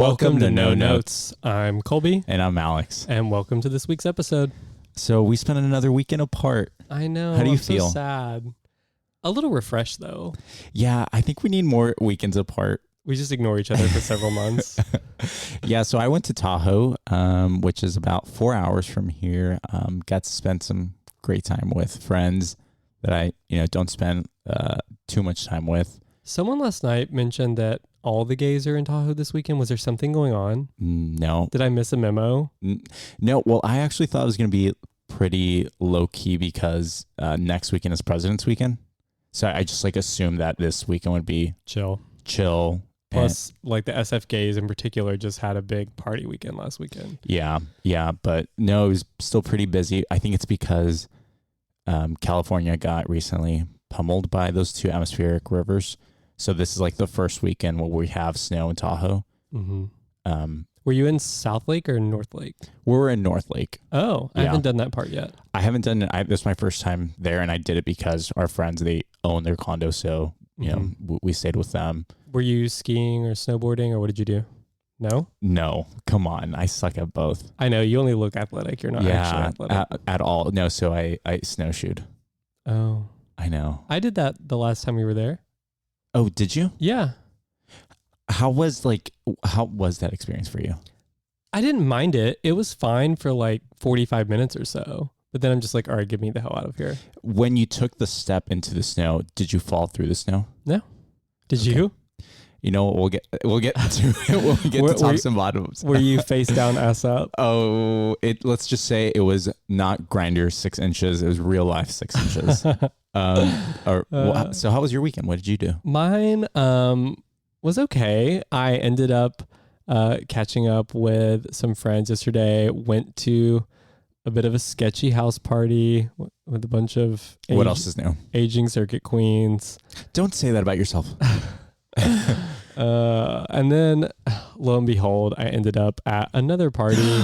Welcome to No Notes. I'm Colby. And I'm Alex. And welcome to this week's episode. So we spent another weekend apart. I know. How do you feel? So sad. A little refreshed, though. Yeah, I think we need more weekends apart. We just ignore each other for several months. Yeah, so I went to Tahoe, which is about 4 hours from here. Got to spend some great time with friends that I don't spend too much time with. Someone last night mentioned that all the gays are in Tahoe this weekend. Was there something going on? No. Did I miss a memo? No. Well, I actually thought it was going to be pretty low key because next weekend is President's Weekend. So I just assumed that this weekend would be chill. Plus, the SF gays in particular just had a big party weekend last weekend. Yeah. But no, it was still pretty busy. I think it's because California got recently pummeled by those two atmospheric rivers. So this is the first weekend where we have snow in Tahoe. Mm-hmm. Were you in South Lake or North Lake? We were in North Lake. Oh, I haven't done that part yet. I haven't done it. This is my first time there, and I did it because our friends, they own their condo, so we stayed with them. Were you skiing or snowboarding, or what did you do? No? No. Come on. I suck at both. I know. You only look athletic. You're not actually athletic. At all. No, so I snowshoed. Oh. I know. I did that the last time we were there. Oh, did you? Yeah. How was that experience for you? I didn't mind it. It was fine for 45 minutes or so. But then I'm just all right, get me the hell out of here. When you took the step into the snow, did you fall through the snow? No. Did you? You know, we'll get to it when we get to tops and bottoms. Were you face down, ass up? Oh, let's just say it was not Grindr 6 inches. It was real life 6 inches. So how was your weekend? What did you do? Mine was okay. I ended up catching up with some friends yesterday. Went to a bit of a sketchy house party with a bunch of what else is new? Aging circuit queens. Don't say that about yourself. And then, lo and behold, I ended up at another party,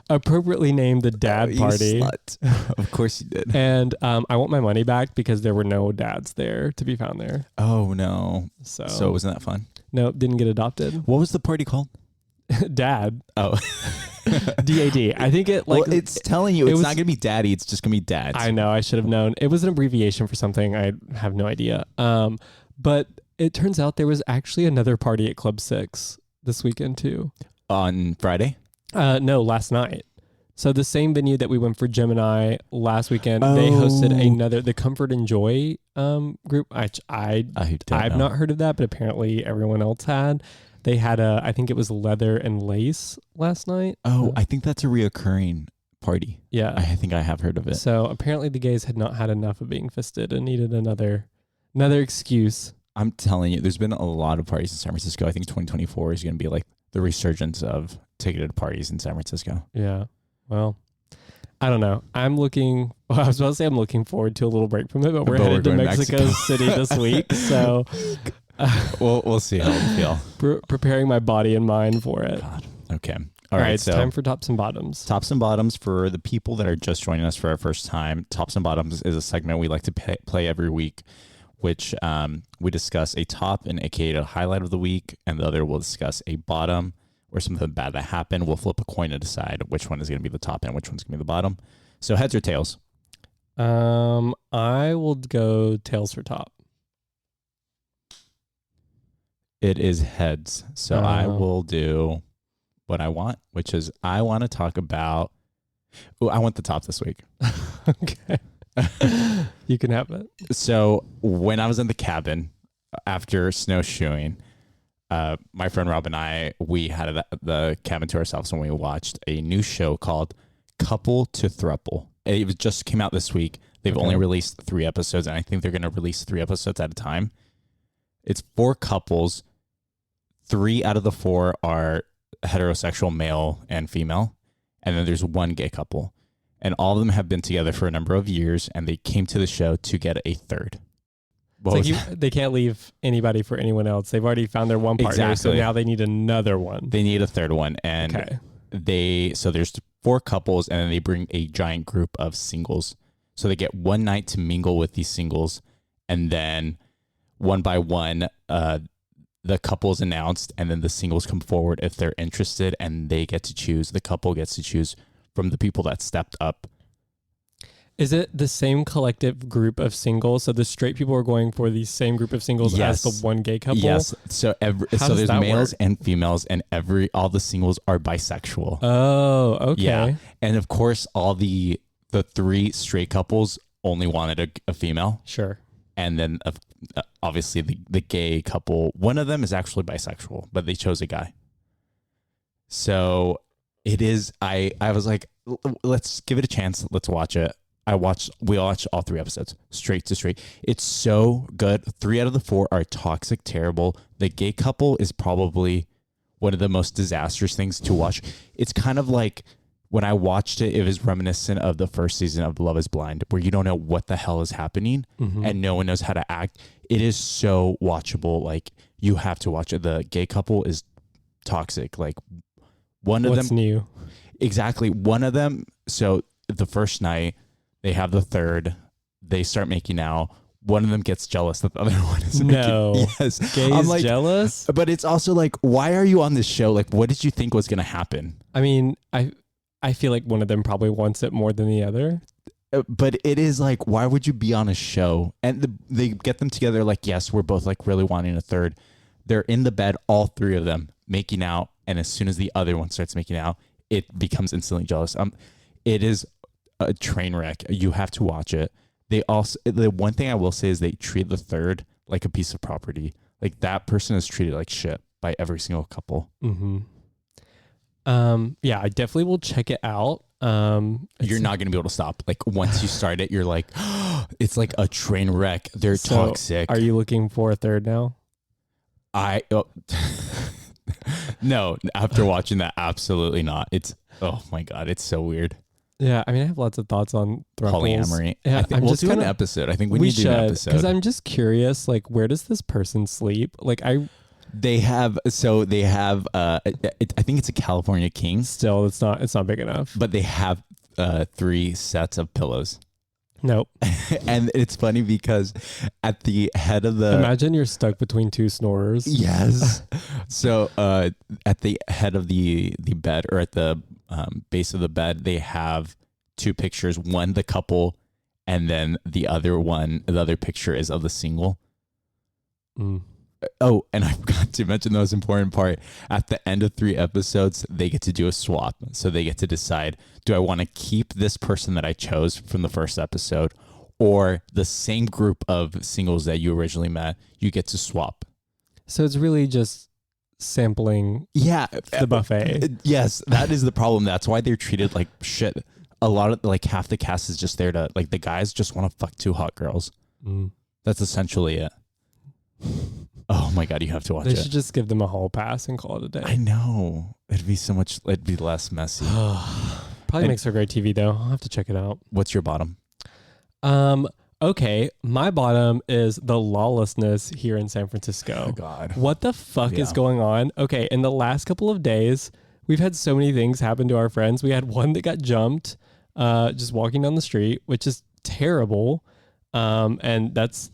appropriately named the dad party. You slut. Of course you did. And I want my money back because there were no dads there to be found there. Oh, no. So wasn't that fun? No, didn't get adopted. What was the party called? Dad. Oh. DAD. I think it's telling you it's not going to be daddy. It's just going to be dads. I know. I should have known. It was an abbreviation for something. I have no idea. But it turns out there was actually another party at Club 6 this weekend too. On Friday? No, last night. So the same venue that we went for Gemini last weekend, they hosted the Comfort and Joy group. I've not heard of that, but apparently everyone else had. They had I think it was Leather and Lace last night. Oh, I think that's a reoccurring party. Yeah. I think I have heard of it. So apparently the gays had not had enough of being fisted and needed another excuse. I'm telling you, there's been a lot of parties in San Francisco. I think 2024 is going to be the resurgence of ticketed parties in San Francisco. Yeah. Well, I don't know. I was about to say I'm looking forward to a little break from it, but we're headed to Mexico City this week. So we'll see how we feel. Preparing my body and mind for it. God. Okay. All right. It's time for Tops and Bottoms. Tops and Bottoms, for the people that are just joining us for our first time. Tops and Bottoms is a segment we like to play every week, which we discuss a top and aka a highlight of the week, and the other will discuss a bottom or something bad that happened. We'll flip a coin to decide which one is going to be the top and which one's going to be the bottom. So heads or tails? I will go tails for top. It is heads. So I will do what I want, which is I want to talk about... I want the top this week. Okay. You can have it. So when I was in the cabin after snowshoeing, my friend Rob and I, we had the cabin to ourselves when we watched a new show called Couple to Thruple. It just came out this week. They've only released 3 episodes, and I think they're going to release 3 episodes at a time. It's 4 couples. 3 out of the 4 are heterosexual, male and female, and then there's 1 gay couple. And all of them have been together for a number of years, and they came to the show to get a third. They can't leave anybody for anyone else. They've already found their one partner, so now they need another one. They need a third one. And so there's 4 couples, and then they bring a giant group of singles. So they get one night to mingle with these singles, and then one by one, the couple's announced, and then the singles come forward if they're interested, and they get to choose. The couple gets to choose from the people that stepped up. Is it the same collective group of singles? So the straight people are going for the same group of singles as the one gay couple? Yes. So there's males and females, and all the singles are bisexual. Oh, okay. Yeah. And of course, all the 3 straight couples only wanted a female. Sure. And then obviously the gay couple, one of them is actually bisexual, but they chose a guy. So it is, I was like, let's give it a chance. Let's watch it. We watched all 3 episodes straight to straight. It's so good. 3 out of the 4 are toxic, terrible. The gay couple is probably one of the most disastrous things to watch. It's kind of like when I watched it, it was reminiscent of the first season of Love is Blind, where you don't know what the hell is happening and no one knows how to act. It is so watchable. Like, you have to watch it. The gay couple is toxic. Like, one of them. What's new? Exactly. One of them. So the first night, they have the third. They start making out. One of them gets jealous that the other one is making. No. Yes. Gay is like, jealous? But it's also like, why are you on this show? Like, what did you think was going to happen? I mean, I feel like one of them probably wants it more than the other. But it is like, why would you be on a show? And they get them together like, yes, we're both like really wanting a third. They're in the bed, all 3 of them, making out. And as soon as the other one starts making out, it becomes instantly jealous. It is a train wreck. You have to watch it. They also, the one thing I will say is they treat the third like a piece of property. Like, that person is treated like shit by every single couple. Mm-hmm. Yeah, I definitely will check it out. You're not going to be able to stop. Like, once you start it, you're like, it's like a train wreck. They're toxic. Are you looking for a third now? No, after watching that, absolutely not. Oh my God, it's so weird. Yeah, I mean, I have lots of thoughts on polyamory. Yeah, we'll do an episode. I think we need to do an episode. Because I'm just curious, like, where does this person sleep? Like, They have. I think it's a California king. Still, it's not big enough. But they have 3 sets of pillows. Nope. And it's funny because at the head of imagine you're stuck between 2 snorers. Yes. So at the head of the bed, or at the base of the bed, they have 2 pictures. One, the couple, and then the other picture is of the single. Mm. Oh, and I forgot to mention the most important part. At the end of 3 episodes, they get to do a swap. So they get to decide, do I want to keep this person that I chose from the first episode, or the same group of singles that you originally met, you get to swap. So it's really just sampling the buffet. Yes, that is the problem. That's why they're treated like shit. A lot of, like, half the cast is just there to, like, the guys just want to fuck 2 hot girls. Mm. That's essentially it. Oh my God, you have to watch it. They should just give them a hall pass and call it a day. I know. It'd be less messy. Probably makes for great TV though. I'll have to check it out. What's your bottom? Okay. My bottom is the lawlessness here in San Francisco. Oh God. What the fuck is going on? Okay. In the last couple of days, we've had so many things happen to our friends. We had one that got jumped, just walking down the street, which is terrible. And that's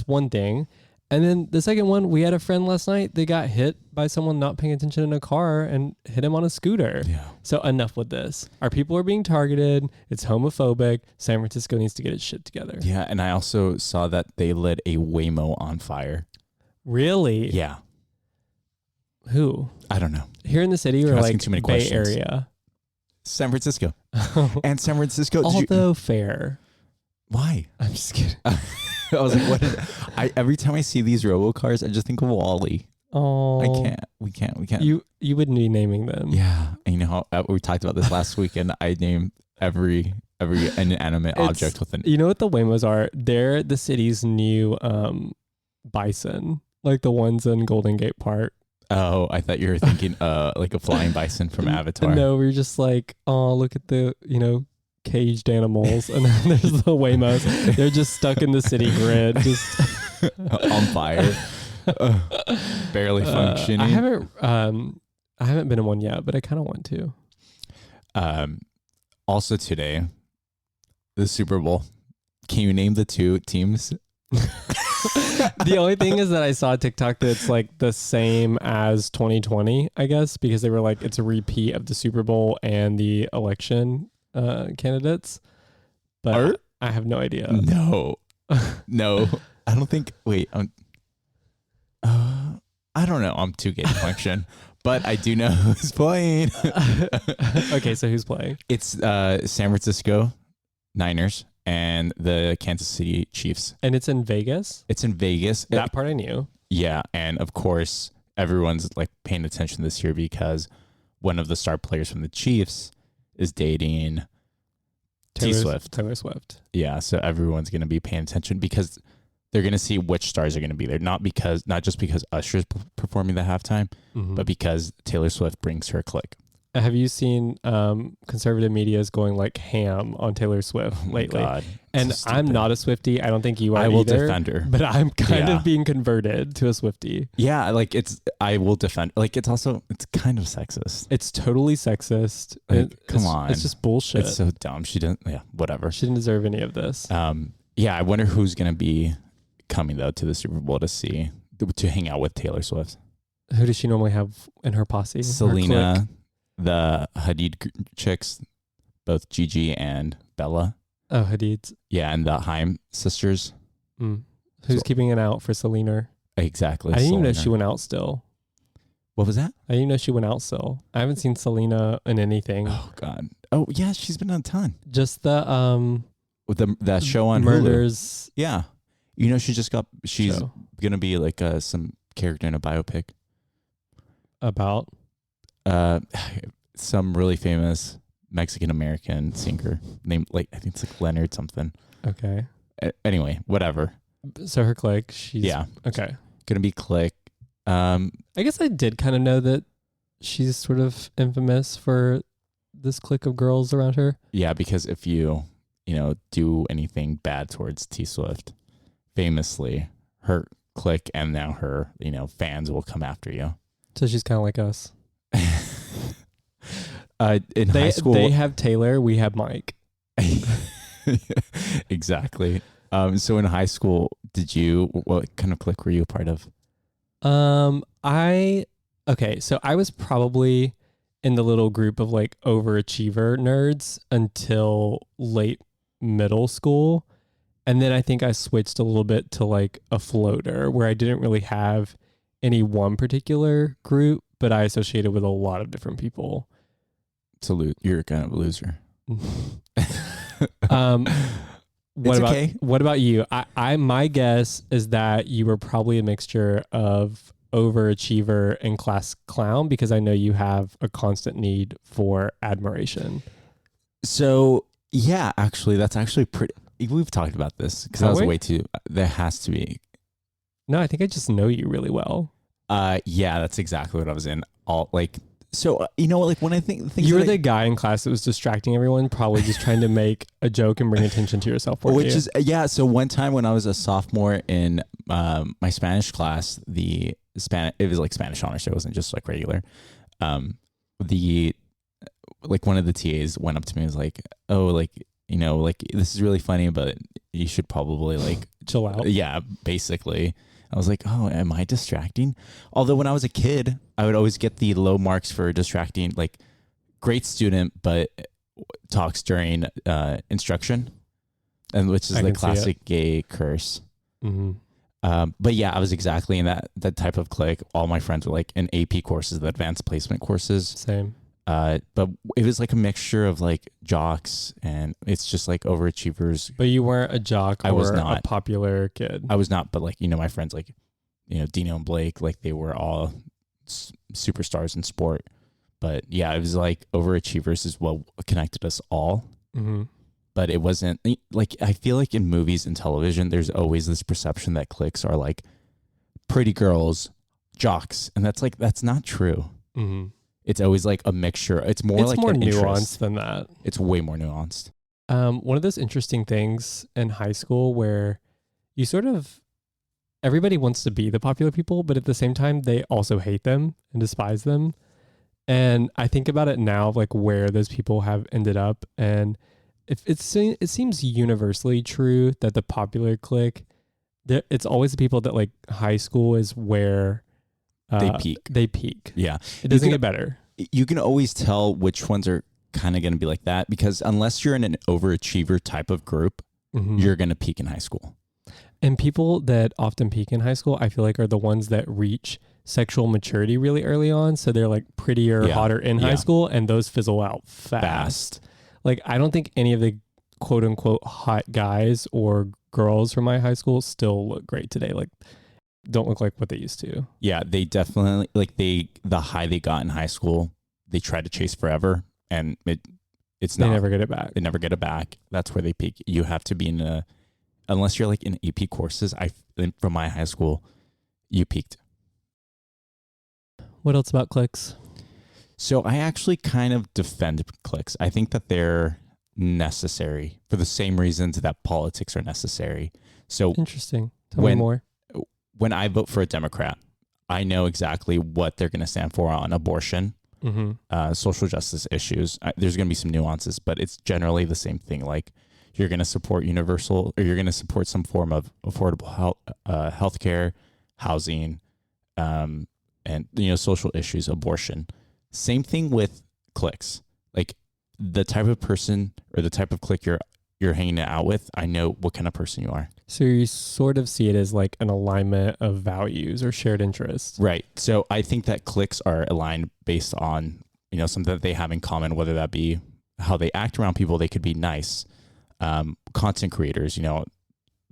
one thing. And then the second one, we had a friend last night. They got hit by someone not paying attention in a car and hit him on a scooter. Yeah. So enough with this. Our people are being targeted. It's homophobic. San Francisco needs to get its shit together. Yeah. And I also saw that they lit a Waymo on fire. Really? Yeah. Who? I don't know. Here in the city or like too many Bay questions. Area? San Francisco. And San Francisco. Although fair. Why? I'm just kidding. I was like, every time I see these robocars, I just think of Wall-E. Oh, We can't. You wouldn't be naming them. Yeah. And you know how we talked about this last weekend. I named every inanimate object with an. You know what the Waymos are? They're the city's new bison, like the ones in Golden Gate Park. Oh, I thought you were thinking like a flying bison from Avatar. No, we're just like, oh, look at the, caged animals, and then there's the Waymos. They're just stuck in the city grid, just on fire, barely functioning. I haven't been in one yet, but I kind of want to. Also today, the Super Bowl. Can you name the 2 teams The only thing is that I saw a TikTok that's like the same as 2020, I guess, because they were like, it's a repeat of the Super Bowl and the election candidates. But I have no idea. No. I don't think. Wait. I don't know. I'm too gay to function, but I do know who's playing. Okay, so who's playing? It's San Francisco Niners and the Kansas City Chiefs. And it's in Vegas? It's in Vegas. That part I knew. Yeah, and of course, everyone's like paying attention this year because one of the star players from the Chiefs is dating Taylor Swift. Yeah, so everyone's going to be paying attention because they're going to see which stars are going to be there. Not just because Usher's performing the halftime, but because Taylor Swift brings her clique. Have you seen conservative media is going like ham on Taylor Swift lately? God, and so I'm not a Swiftie. I don't think you are. I will either, defend her, but I'm kind of being converted to a Swiftie. Yeah, like I will defend. Like it's kind of sexist. It's totally sexist. Come on, it's just bullshit. It's so dumb. She didn't. Yeah, whatever. She didn't deserve any of this. Yeah, I wonder who's gonna be coming though to the Super Bowl to hang out with Taylor Swift. Who does she normally have in her posse? Selena. The Hadid chicks, both Gigi and Bella. Oh, Hadid's. Yeah, and the Haim sisters. Who's keeping an out for Selena? Exactly. I didn't even know she went out still. What was that? I didn't know she went out still. I haven't seen Selena in anything. Oh God. Oh yeah, she's been on a ton. Just the that show on Murders. Hulu. Yeah, you know she's gonna be like some character in a biopic about. Some really famous Mexican American singer named I think it's like Leonard something. Okay. Anyway, whatever. So her clique, she's okay. Gonna be clique. I guess I did kind of know that she's sort of infamous for this clique of girls around her. Yeah, because if you do anything bad towards T Swift, famously, her clique and now her fans will come after you. So she's kind of like us. In high school, they have Taylor, we have Mike. Exactly. So in high school, what kind of clique were you a part of? So I was probably in the little group of like overachiever nerds until late middle school. And then I think I switched a little bit to like a floater where I didn't really have any one particular group, but I associated with a lot of different people. You're kind of a loser. What about you? My guess is that you were probably a mixture of overachiever and class clown because I know you have a constant need for admiration. So yeah, actually, that's actually pretty. We've talked about this because I was way too. There has to be. No, I think I just know you really well. Yeah, that's exactly what I was in. When I think you were the guy in class that was distracting everyone, probably just trying to make a joke and bring attention to yourself. So one time when I was a sophomore in my Spanish class, it was like Spanish honors, so it wasn't just like regular. One of the TAs went up to me and was like, "Oh, like this is really funny, but you should probably like chill out." Yeah, basically. I was like, oh, am I distracting? Although when I was a kid, I would always get the low marks for distracting, like great student, but talks during instruction, and which is the classic gay curse. Mm-hmm. But yeah, I was exactly in that type of clique. All my friends were like in AP courses, the advanced placement courses. Same. But it was like a mixture of like jocks and it's just like overachievers. But you weren't a jock or I was not a popular kid. I was not, but like, my friends like, Dino and Blake, like they were all superstars in sport. But yeah, it was like overachievers is what connected us all. Mm-hmm. But it wasn't like, I feel like in movies and television, there's always this perception that cliques are like pretty girls, jocks. And that's not true. Mm-hmm. It's always like a mixture. It's more nuanced than that. It's way more nuanced. One of those interesting things in high school where you sort of, everybody wants to be the popular people, but at the same time, they also hate them and despise them. And I think about it now, like where those people have ended up. And it seems universally true that the popular clique, it's always the people that like high school is where They peak. Yeah. It doesn't get better. You can always tell which ones are kind of going to be like that, because unless you're in an overachiever type of group, you're going to peak in high school. And people that often peak in high school, I feel like, are the ones that reach sexual maturity really early on. So they're like prettier, hotter in high school, and those fizzle out fast. Like, I don't think any of the quote unquote hot guys or girls from my high school still look great today. Like, don't look like what they used to. Yeah, they definitely, like, the high they got in high school, they try to chase forever, and they never get it back. They never get it back. That's where they peak. You have to be unless you're like in AP courses, from my high school, you peaked. What else about cliques? So I actually kind of defend cliques. I think that they're necessary for the same reasons that politics are necessary. So interesting. Tell me more. When I vote for a Democrat, I know exactly what they're going to stand for on abortion, social justice issues. There's going to be some nuances, but it's generally the same thing. Like, you're going to support universal, or you're going to support some form of affordable healthcare, housing, and social issues, abortion. Same thing with cliques. Like, the type of person or the type of clique you're hanging out with, I know what kind of person you are. So you sort of see it as like an alignment of values or shared interests. Right. So I think that cliques are aligned based on, something that they have in common, whether that be how they act around people. They could be nice. Content creators,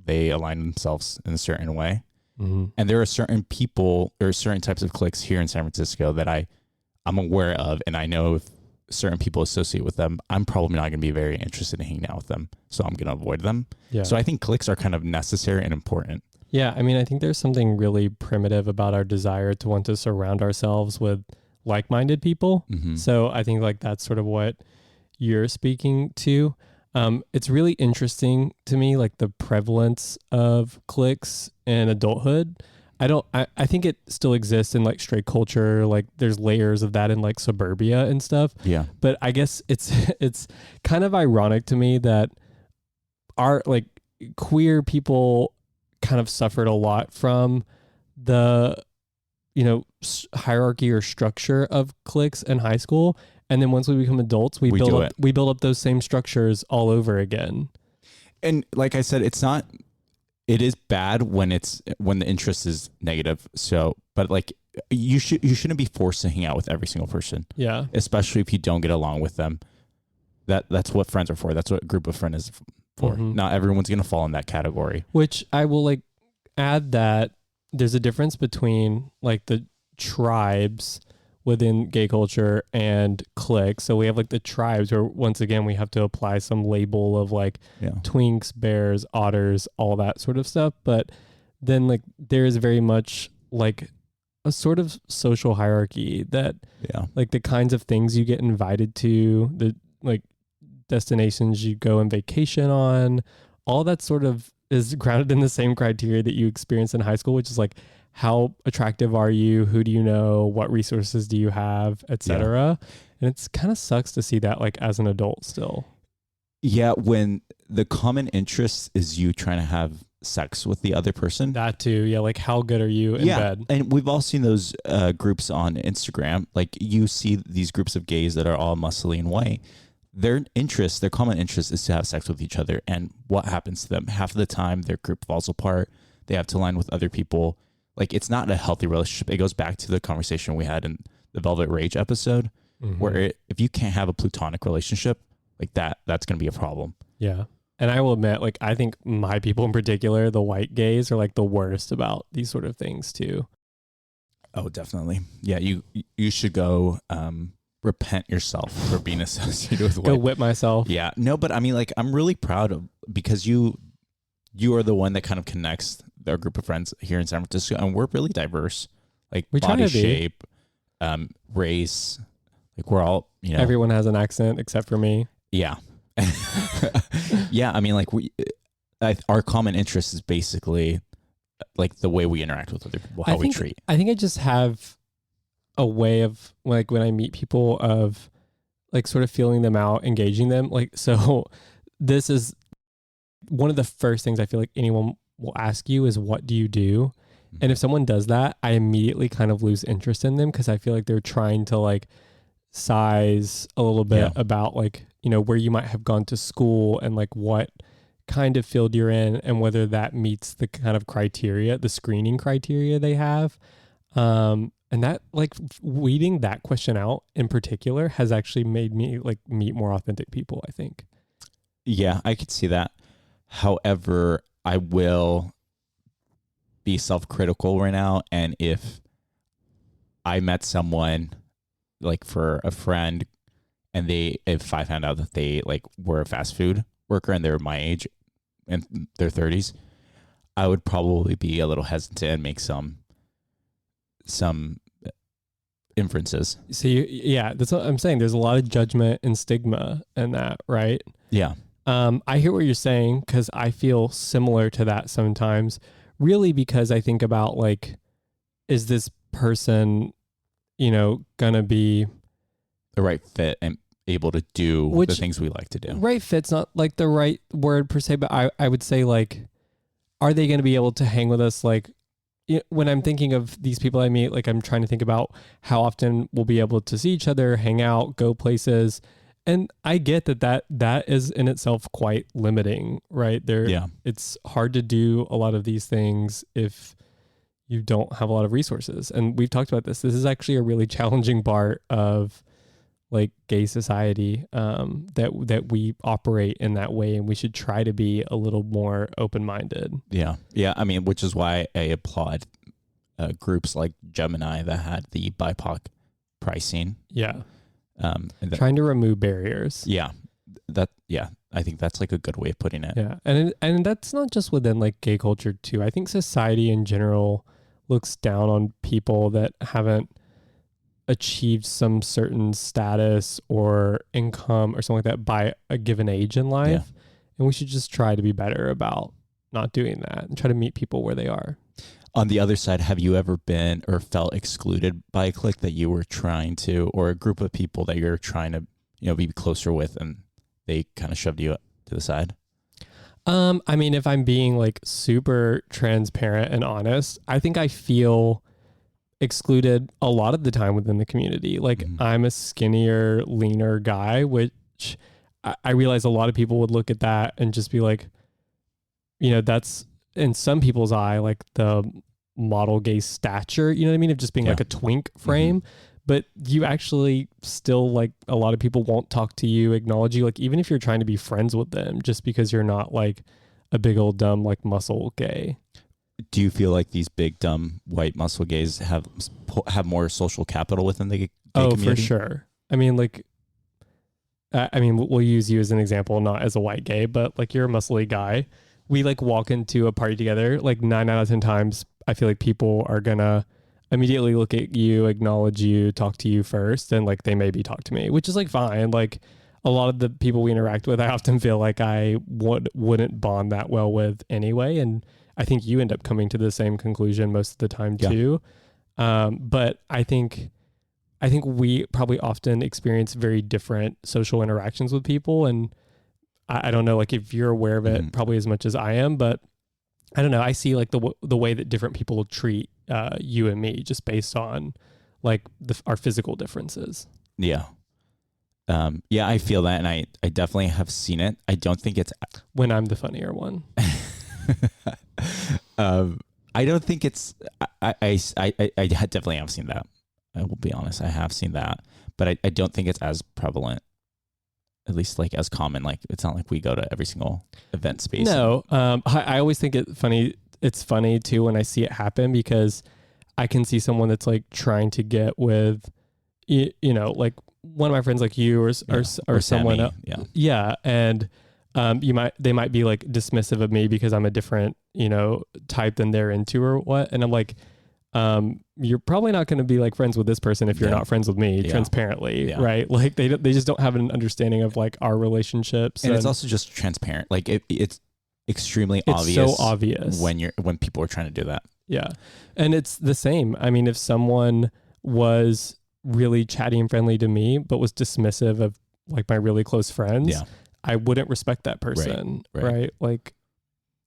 they align themselves in a certain way. And there are certain people or certain types of cliques here in San Francisco that I'm aware of, and I know if certain people associate with them, I'm probably not going to be very interested in hanging out with them. So I'm going to avoid them. Yeah. So I think cliques are kind of necessary and important. Yeah. I mean, I think there's something really primitive about our desire to want to surround ourselves with like-minded people. So I think like that's sort of what you're speaking to. It's really interesting to me, like the prevalence of cliques in adulthood. I think it still exists in like straight culture. Like, there's layers of that in like suburbia and stuff. Yeah. But I guess it's kind of ironic to me that our like queer people kind of suffered a lot from the, hierarchy or structure of cliques in high school. And then once we become adults, we build up those same structures all over again. And like I said, it is bad when the interest is negative. So, but like you shouldn't be forced to hang out with every single person. Yeah. Especially if you don't get along with them. That's what friends are for. That's what a group of friends is for. Not everyone's going to fall in that category. Which I will like add that there's a difference between like the tribes within gay culture and cliques. So we have like the tribes where once again we have to apply some label of like twinks, bears, otters, all that sort of stuff. But then like there is very much like a sort of social hierarchy that like the kinds of things you get invited to, the like destinations you go on vacation on, all that sort of is grounded in the same criteria that you experience in high school, which is like, how attractive are you? Who do you know? What resources do you have, etc. And it's kind of sucks to see that like as an adult still. Yeah, when the common interest is you trying to have sex with the other person. That too. Yeah, like how good are you in bed? And we've all seen those groups on Instagram. Like, you see these groups of gays that are all muscly and white. Their common interest is to have sex with each other. And what happens to them? Half of the time, their group falls apart. They have to align with other people. Like, it's not a healthy relationship. It goes back to the conversation we had in the Velvet Rage episode, where if you can't have a platonic relationship like that, that's going to be a problem. Yeah. And I will admit, like, I think my people in particular, the white gays, are like the worst about these sort of things too. Oh, definitely. Yeah. You should go repent yourself for being associated with white. Go whip myself. Yeah. No, but I mean, like, I'm really proud of, because you are the one that kind of connects our group of friends here in San Francisco, and we're really diverse, like body shape, race, like we're all, everyone has an accent except for me. Yeah. Yeah. I mean, like our common interest is basically like the way we interact with other people, we treat. I think I just have a way of like, when I meet people, of like sort of feeling them out, engaging them. Like, so this is one of the first things I feel like anyone will ask you is, what do you do? And if someone does that, I immediately kind of lose interest in them because I feel like they're trying to like size a little bit about like, you know, where you might have gone to school and like what kind of field you're in and whether that meets the kind of criteria, the screening criteria they have. And that like weeding that question out in particular has actually made me like meet more authentic people, I think. Yeah, I could see that. However, I will be self-critical right now. And if I met someone like for a friend and if I found out that they like were a fast food worker and they were my age in their 30s, I would probably be a little hesitant and make some inferences. So yeah, that's what I'm saying. There's a lot of judgment and stigma in that, right? Yeah. I hear what you're saying because I feel similar to that sometimes, really, because I think about like, is this person, you know, gonna be the right fit and able to do the things we like to do? Right fit's not like the right word per se, but I would say like, are they going to be able to hang with us? Like, when I'm thinking of these people I meet, like I'm trying to think about how often we'll be able to see each other, hang out, go places. And I get that is in itself quite limiting, right? It's hard to do a lot of these things if you don't have a lot of resources. And we've talked about this. This is actually a really challenging part of like gay society, that we operate in that way, and we should try to be a little more open-minded. Yeah. I mean, which is why I applaud groups like Gemini that had the BIPOC pricing. Yeah. Trying to remove barriers. Yeah. I think that's like a good way of putting it. Yeah. And that's not just within like gay culture too. I think society in general looks down on people that haven't achieved some certain status or income or something like that by a given age in life. Yeah. And we should just try to be better about not doing that and try to meet people where they are. On the other side, have you ever been or felt excluded by a clique that you were trying to, or a group of people that you're trying to, you know, be closer with, and they kind of shoved you to the side? I mean, if I'm being like super transparent and honest, I think I feel excluded a lot of the time within the community. Like I'm a skinnier, leaner guy, which I realize a lot of people would look at that and just be like, you know, that's in some people's eye, like the model gay stature, you know what I mean? Of just being like a twink frame. But you actually still, like, a lot of people won't talk to you, acknowledge you, like, even if you're trying to be friends with them, just because you're not like a big old dumb like muscle gay. Do you feel like these big dumb white muscle gays have more social capital within the gay community? For sure. I mean, like, we'll use you as an example, not as a white gay, but like you're a muscly guy. We like walk into a party together, like 9 out of 10 times, I feel like people are gonna immediately look at you, acknowledge you, talk to you first, and like they maybe talk to me, which is like fine. Like a lot of the people we interact with, I often feel like I wouldn't bond that well with anyway. And I think you end up coming to the same conclusion most of the time too. But I think we probably often experience very different social interactions with people. And I don't know, like if you're aware of it probably as much as I am, but I don't know. I see like the way that different people treat you and me just based on like our physical differences. Yeah. I feel that. And I definitely have seen it. I don't think it's when I'm the funnier one. I don't think it's, I definitely have seen that. I will be honest. I have seen that, but I don't think it's as prevalent, at least like as common. Like it's not like we go to every single event space. No. I always think it's funny too when I see it happen, because I can see someone that's like trying to get with, you know, like one of my friends like you or someone else. Yeah. And they might be like dismissive of me because I'm a different, you know, type than they're into or what. And I'm like, you're probably not going to be like friends with this person if you're not friends with me, transparently, right? Like they just don't have an understanding of like our relationships. And it's also just transparent. Like it's extremely obvious. So obvious when people are trying to do that. Yeah. And it's the same. I mean, if someone was really chatty and friendly to me, but was dismissive of like my really close friends, I wouldn't respect that person. Right. Like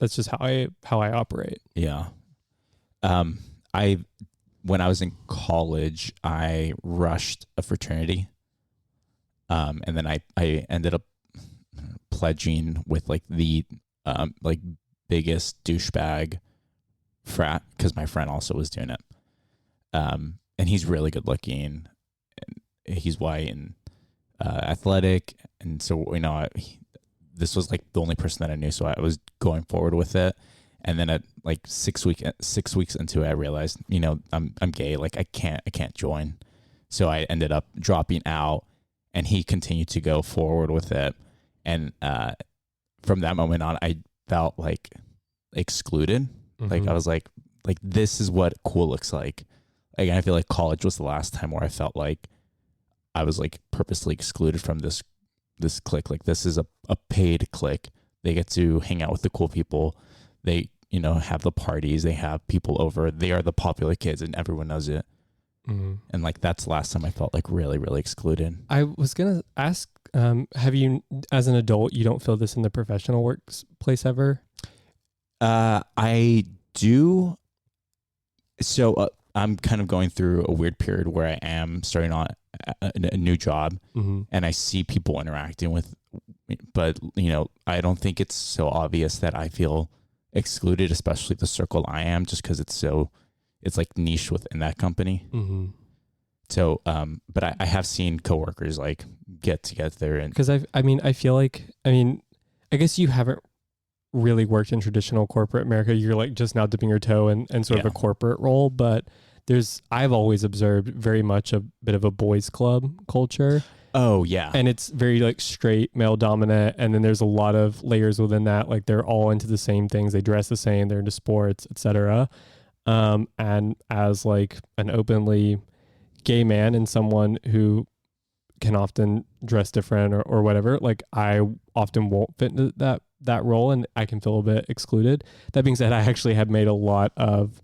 that's just how I operate. Yeah. When I was in college, I rushed a fraternity. And then I ended up pledging with like the like biggest douchebag frat, because my friend also was doing it. And he's really good looking, and he's white and athletic, and so this was like the only person that I knew, so I was going forward with it. And then at like 6 weeks into it, I realized, I'm gay. Like I can't join. So I ended up dropping out, and he continued to go forward with it. And from that moment on, I felt like excluded. Mm-hmm. Like I was like this is what cool looks like. Like I feel like college was the last time where I felt like I was like purposely excluded from this clique. Like this is a paid clique. They get to hang out with the cool people. They, have the parties. They have people over. They are the popular kids, and everyone knows it. Mm-hmm. And like that's the last time I felt like really, really excluded. I was gonna ask, have you, as an adult, you don't feel this in the professional workplace ever? I do. So I'm kind of going through a weird period where I am starting on a new job, mm-hmm. and I see people interacting with, but I don't think it's so obvious that I feel excluded, especially the circle I am, just because it's like niche within that company. Mm-hmm. So, but I have seen coworkers like get together, and because I feel like, I guess you haven't really worked in traditional corporate America. You're like just now dipping your toe in sort of a corporate role, but I've always observed very much a bit of a boys club culture. Oh yeah. And it's very like straight male dominant. And then there's a lot of layers within that. Like they're all into the same things. They dress the same, they're into sports, etc. And as like an openly gay man and someone who can often dress different or whatever, like I often won't fit into that role, and I can feel a bit excluded. That being said, I actually have made a lot of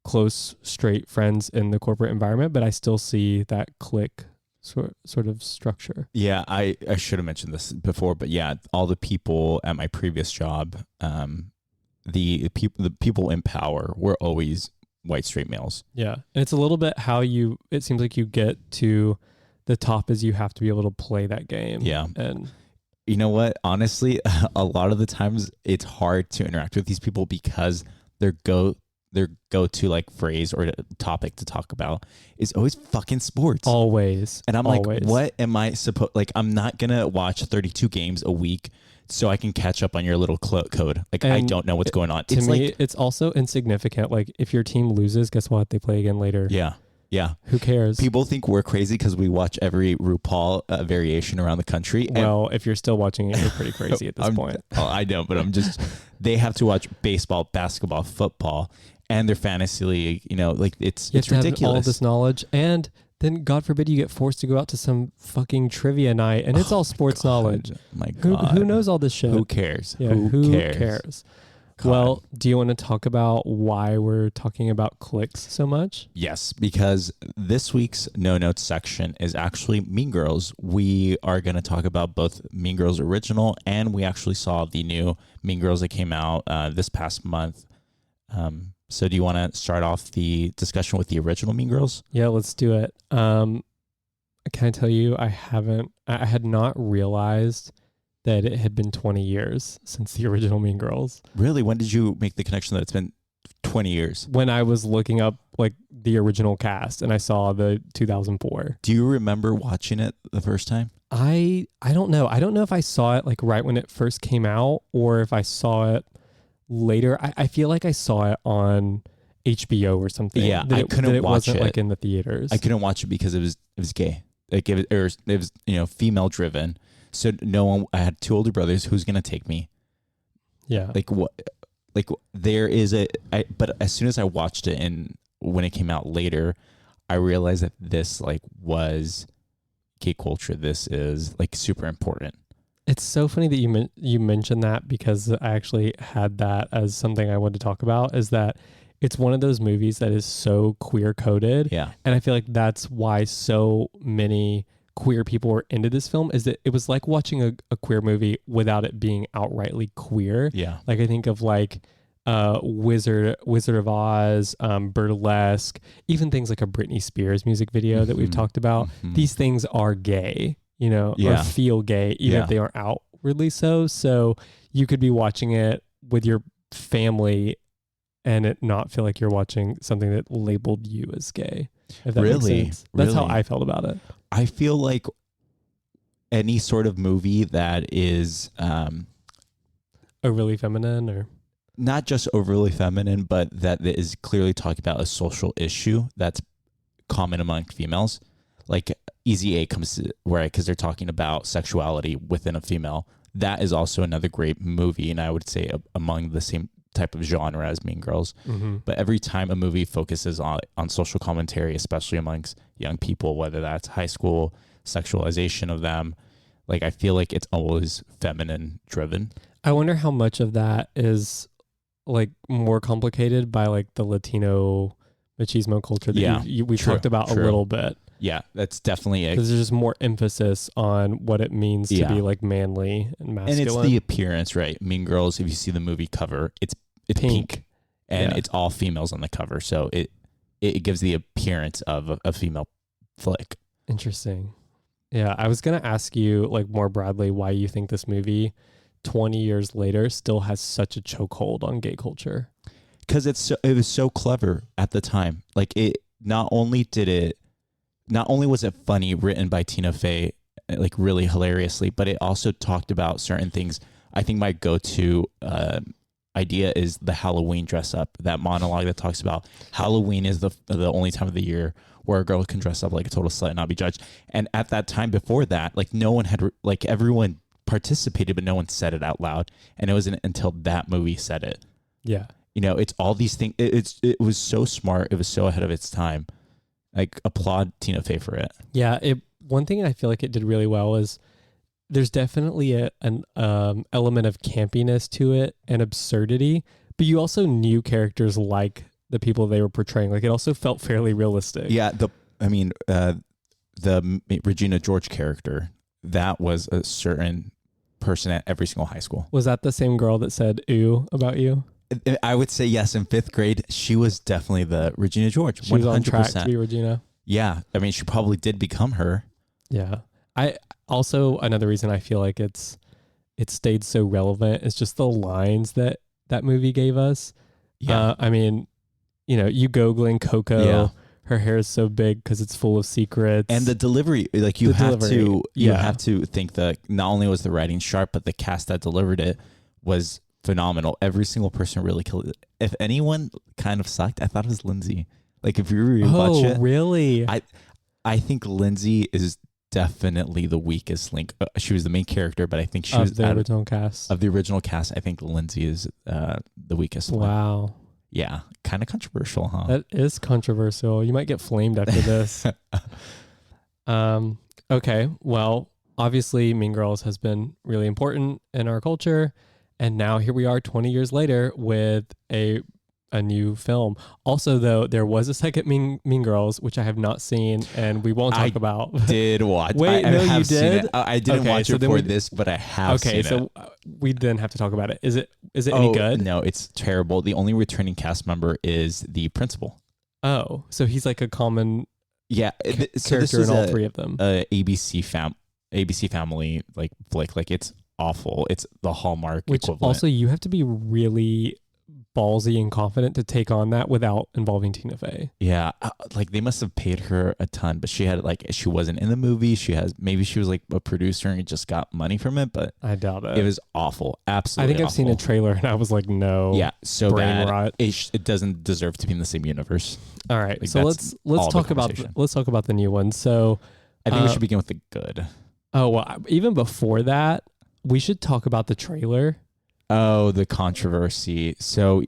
close straight friends in the corporate environment, but I still see that clique sort of structure. Yeah, I should have mentioned this before, but yeah, all the people at my previous job, the people in power were always white straight males. Yeah, and it's a little bit how it seems like you get to the top is you have to be able to play that game. Yeah. And you know what? Honestly, a lot of the times it's hard to interact with these people because their go-to like phrase or topic to talk about is always fucking sports. Always. And I'm like, what am I supposed, like, I'm not going to watch 32 games a week so I can catch up on your little code. Like, and I don't know what's going on. To me, it's also insignificant. Like, if your team loses, guess what? They play again later. Yeah. Yeah. Who cares? People think we're crazy because we watch every RuPaul variation around the country. Well, if you're still watching it, you're pretty crazy at this point. Oh, I know, but they have to watch baseball, basketball, football, and their fantasy league. Like it's ridiculous. Have all this knowledge, and then God forbid you get forced to go out to some fucking trivia night, and it's all sports knowledge. My God. Who knows all this shit? Who cares? Yeah, who cares? God. Well, do you want to talk about why we're talking about cliques so much? Yes, because this week's No Notes section is actually Mean Girls. We are going to talk about both Mean Girls original, and we actually saw the new Mean Girls that came out this past month. So do you want to start off the discussion with the original Mean Girls? Yeah, let's do it. Can I tell you, I had not realized that it had been 20 years since the original Mean Girls. Really? When did you make the connection that it's been 20 years? When I was looking up like the original cast and I saw the 2004. Do you remember watching it the first time? I don't know. I don't know if I saw it like right when it first came out or if I saw it later. I feel like I saw it on HBO or something. Yeah, I couldn't watch it. It wasn't like in the theaters. I couldn't watch it because it was gay. Like it was female driven. So no one. I had two older brothers. Who's gonna take me? Yeah. Like what? Like there is but as soon as I watched it and when it came out later, I realized that this like was gay culture. This is like super important. It's so funny that you mentioned that because I actually had that as something I wanted to talk about. Is that it's one of those movies that is so queer coded. Yeah. And I feel like that's why so many queer people were into this film is that it was like watching a queer movie without it being outrightly queer. Yeah. Like I think of like Wizard of Oz, Burlesque, even things like a Britney Spears music video that we've talked about. These things are gay, you know, or feel gay, even if they aren't outwardly so. So you could be watching it with your family and it not feel like you're watching something that labeled you as gay. If that makes sense. That's how I felt about it. I feel like any sort of movie that is overly feminine, or not just overly feminine, but that is clearly talking about a social issue that's common among females. Like Easy A comes to, right, because they're talking about sexuality within a female. That is also another great movie, and I would say among the same type of genre as Mean Girls. But every time a movie focuses on social commentary, especially amongst young people, whether that's high school sexualization of them, like I feel like it's always feminine driven. I wonder how much of that is like more complicated by like the Latino machismo culture that we talked about a little bit. Yeah, that's definitely it. Because there's just more emphasis on what it means to be like manly and masculine. And it's the appearance, right? Mean Girls, if you see the movie cover, it's pink and it's all females on the cover. So it gives the appearance of a female flick. Interesting. Yeah, I was going to ask you like more broadly why you think this movie 20 years later still has such a chokehold on gay culture. Because it was so clever at the time. Like not only was it funny, written by Tina Fey, like really hilariously, but it also talked about certain things. I think my go-to idea is the Halloween dress up, that monologue that talks about Halloween is the only time of the year where a girl can dress up like a total slut and not be judged. And at that time before that, like no one had, like everyone participated, but no one said it out loud. And it wasn't until that movie said it. Yeah. You know, it's all these things. It was so smart. It was so ahead of its time. Like, applaud Tina Fey for it. Yeah. One thing I feel like it did really well is there's definitely an element of campiness to it and absurdity, but you also knew characters like the people they were portraying. Like, it also felt fairly realistic. Yeah. The Regina George character, that was a certain person at every single high school. Was that the same girl that said "ooh" about you? I would say yes. In 5th grade, she was definitely the Regina George. She was on track to be Regina. Yeah. I mean, she probably did become her. Yeah. Another reason I feel like it stayed so relevant is just the lines that movie gave us. Yeah. I mean, you know, you Googling Coco. Yeah. Her hair is so big because it's full of secrets. And the delivery, like you have to think that not only was the writing sharp, but the cast that delivered it was phenomenal. Every single person really killed it. If anyone kind of sucked, I thought it was Lindsay. Like if you rewatch it. Oh, really? I think Lindsay is definitely the weakest link. She was the main character, but I think she was the original cast. Of the original cast, I think Lindsay is the weakest one. Wow. Yeah, kind of controversial, huh? That is controversial. You might get flamed after this. Okay, well, obviously Mean Girls has been really important in our culture, and now here we are 20 years later with a new film. Also, though, there was a second Mean Girls, which I have not seen, and we won't talk about. Did watch. Wait, I no, have you did? It. I didn't watch it for this, but I have seen it. Okay, so we then have to talk about it. Is it any good? No, it's terrible. The only returning cast member is the principal. Oh, so he's like a common character in all three of them. ABC Family like flick. Like it's awful. It's the Hallmark equivalent. Also, you have to be really ballsy and confident to take on that without involving Tina Fey. Yeah, like they must have paid her a ton, but she wasn't in the movie. Maybe she was like a producer and just got money from it, but I doubt it. It was awful. Absolutely. I think I've seen a trailer and I was like, no. Yeah, so brain bad. Rot. It doesn't deserve to be in the same universe. All right, so let's talk about the new one. So I think we should begin with the good. Oh well, even before that, we should talk about the trailer. Oh, the controversy. So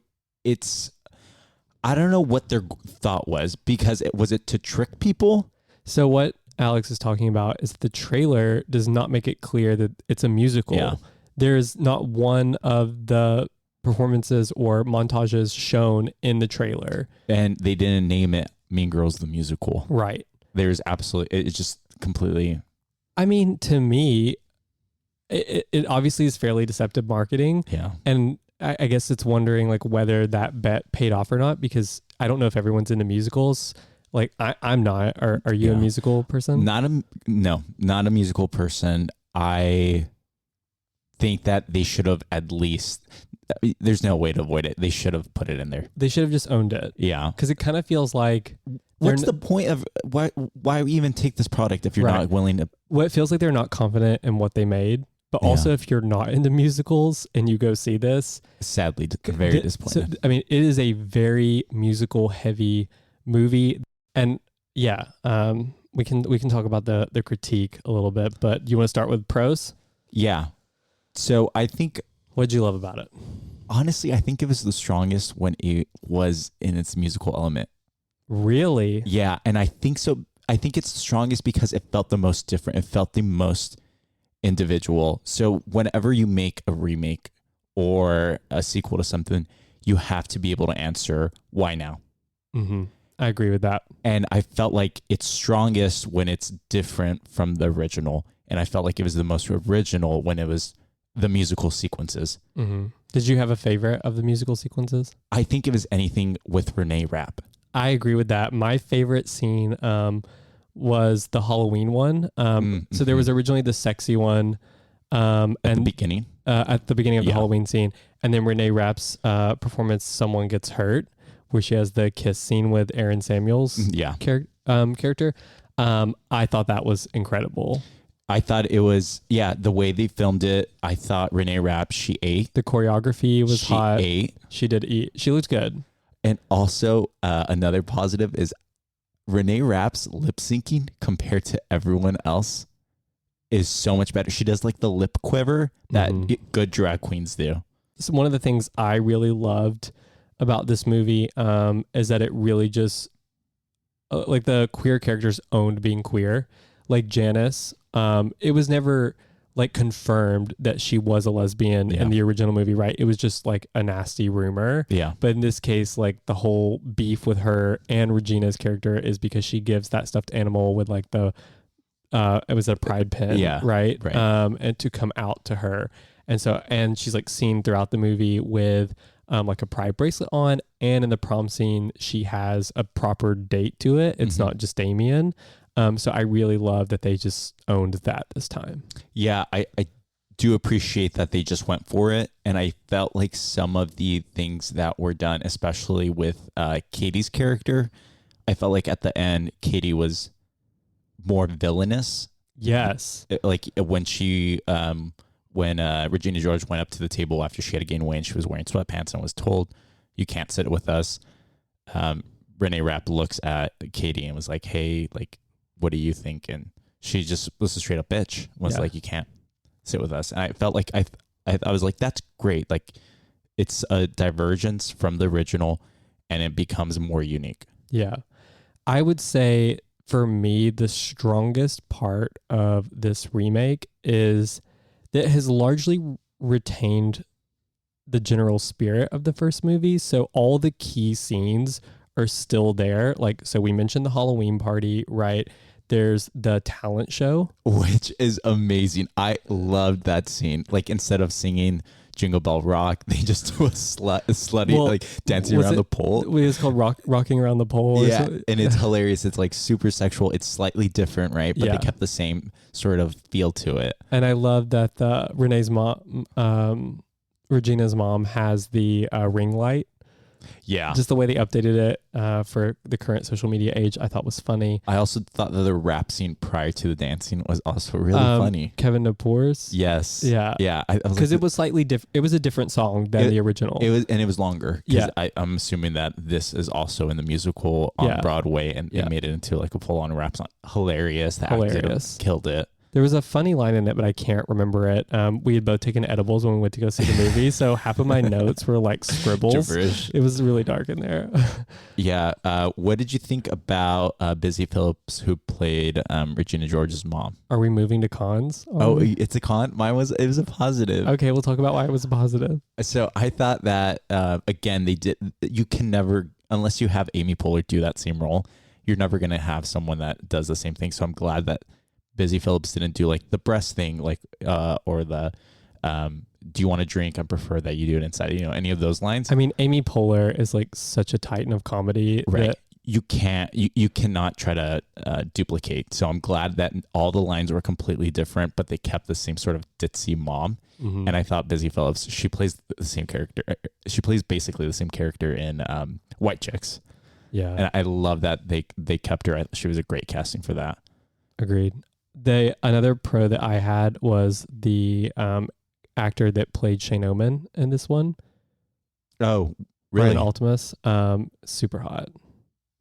I don't know what their thought was, because was it to trick people? So what Alex is talking about is the trailer does not make it clear that it's a musical. Yeah. There's not one of the performances or montages shown in the trailer. And they didn't name it Mean Girls the Musical. Right. It's just completely I mean, to me, it obviously is fairly deceptive marketing. Yeah. And I guess it's wondering like whether that bet paid off or not, because I don't know if everyone's into musicals. Like I'm not. Are you a musical person? Not a musical person. I think that they should have at least, there's no way to avoid it. They should have put it in there. They should have just owned it. Yeah. Because it kind of feels like, what's the point of why even take this product if you're not willing to? Well, it feels like they're not confident in what they made. But also, if you're not into musicals and you go see this, sadly, very disappointed. So, I mean, it is a very musical heavy movie, and yeah, we can talk about the critique a little bit. But you want to start with pros? Yeah. So I think, what'd you love about it? Honestly, I think it was the strongest when it was in its musical element. Really? Yeah, and I think so. I think it's the strongest because it felt the most different. It felt the most individual. So whenever you make a remake or a sequel to something, you have to be able to answer why now. Mm-hmm. I agree with that. And I felt like it's strongest when it's different from the original. And I felt like it was the most original when it was the musical sequences. Mm-hmm. Did you have a favorite of the musical sequences? I think it was anything with Renee Rapp. I agree with that. My favorite scene was the Halloween one. So there was originally the sexy one at the beginning of the Halloween scene, and then Renee Rapp's performance, Someone Gets Hurt, where she has the kiss scene with Aaron Samuels character. I thought that was incredible. I thought it was, the way they filmed it. I thought Renee Rapp, she ate. The choreography was hot. She ate. She did eat. She looked good. And also another positive is Renee Rapp's lip syncing compared to everyone else is so much better. She does like the lip quiver that good drag queens do. So one of the things I really loved about this movie is that it really just like the queer characters owned being queer. Like Janice, it was never like confirmed that she was a lesbian in the original movie, right? It was just like a nasty rumor. Yeah. But in this case, like the whole beef with her and Regina's character is because she gives that stuffed animal with like the it was a pride pin, right? And to come out to her. And she's like seen throughout the movie with like a pride bracelet on, and in the prom scene she has a proper date to it. It's not just Damien. So I really love that they just owned that this time. Yeah, I do appreciate that they just went for it. And I felt like some of the things that were done, especially with Katie's character, I felt like at the end, Katie was more villainous. Yes. Like when when Regina George went up to the table after she had gained weight and she was wearing sweatpants and was told, you can't sit with us. Renee Rapp looks at Katie and was like, hey, like, what do you think? And she just was a straight up bitch. Was like, you can't sit with us. And I felt like I was like, that's great. Like, it's a divergence from the original, and it becomes more unique. Yeah, I would say for me, the strongest part of this remake is that it has largely retained the general spirit of the first movie. So all the key scenes are still there. Like, so we mentioned the Halloween party, right? There's the talent show, which is amazing. I loved that scene. Like, instead of singing Jingle Bell Rock, they just do a slutty, like dancing around the pole. It was called rocking around the pole. Yeah, and it's hilarious. It's like super sexual. It's slightly different, right? But they kept the same sort of feel to it. And I love that Regina's mom has the ring light. Yeah. Just the way they updated it for the current social media age, I thought was funny. I also thought that the rap scene prior to the dancing was also really funny. Kevin Napour's. Yes. Yeah. Yeah. Because it was slightly different. It was a different song than the original. It was longer. Yeah. I'm assuming that this is also in the musical on Broadway, and they made it into like a full-on rap song. Hilarious. The actor killed it. There was a funny line in it, but I can't remember it. We had both taken edibles when we went to go see the movie, so half of my notes were like scribbles. Gibberish. It was really dark in there. Yeah. What did you think about Busy Phillips, who played Regina George's mom? Are we moving to cons? It's a con? It was a positive. Okay, we'll talk about why it was a positive. So I thought that, again, you can never, unless you have Amy Poehler do that same role, you're never going to have someone that does the same thing. So I'm glad that Busy Phillips didn't do like the breast thing, like or the do you want to drink? I prefer that you do it inside. You know, any of those lines. I mean, Amy Poehler is like such a titan of comedy, right? You cannot try to duplicate. So I'm glad that all the lines were completely different, but they kept the same sort of ditzy mom. Mm-hmm. And I thought Busy Phillips, she plays the same character. She plays basically the same character in White Chicks. Yeah, and I love that they kept her. She was a great casting for that. Agreed. Another pro that I had was the actor that played Shane Oman in this one. Oh, really? Brian Altimus, super hot.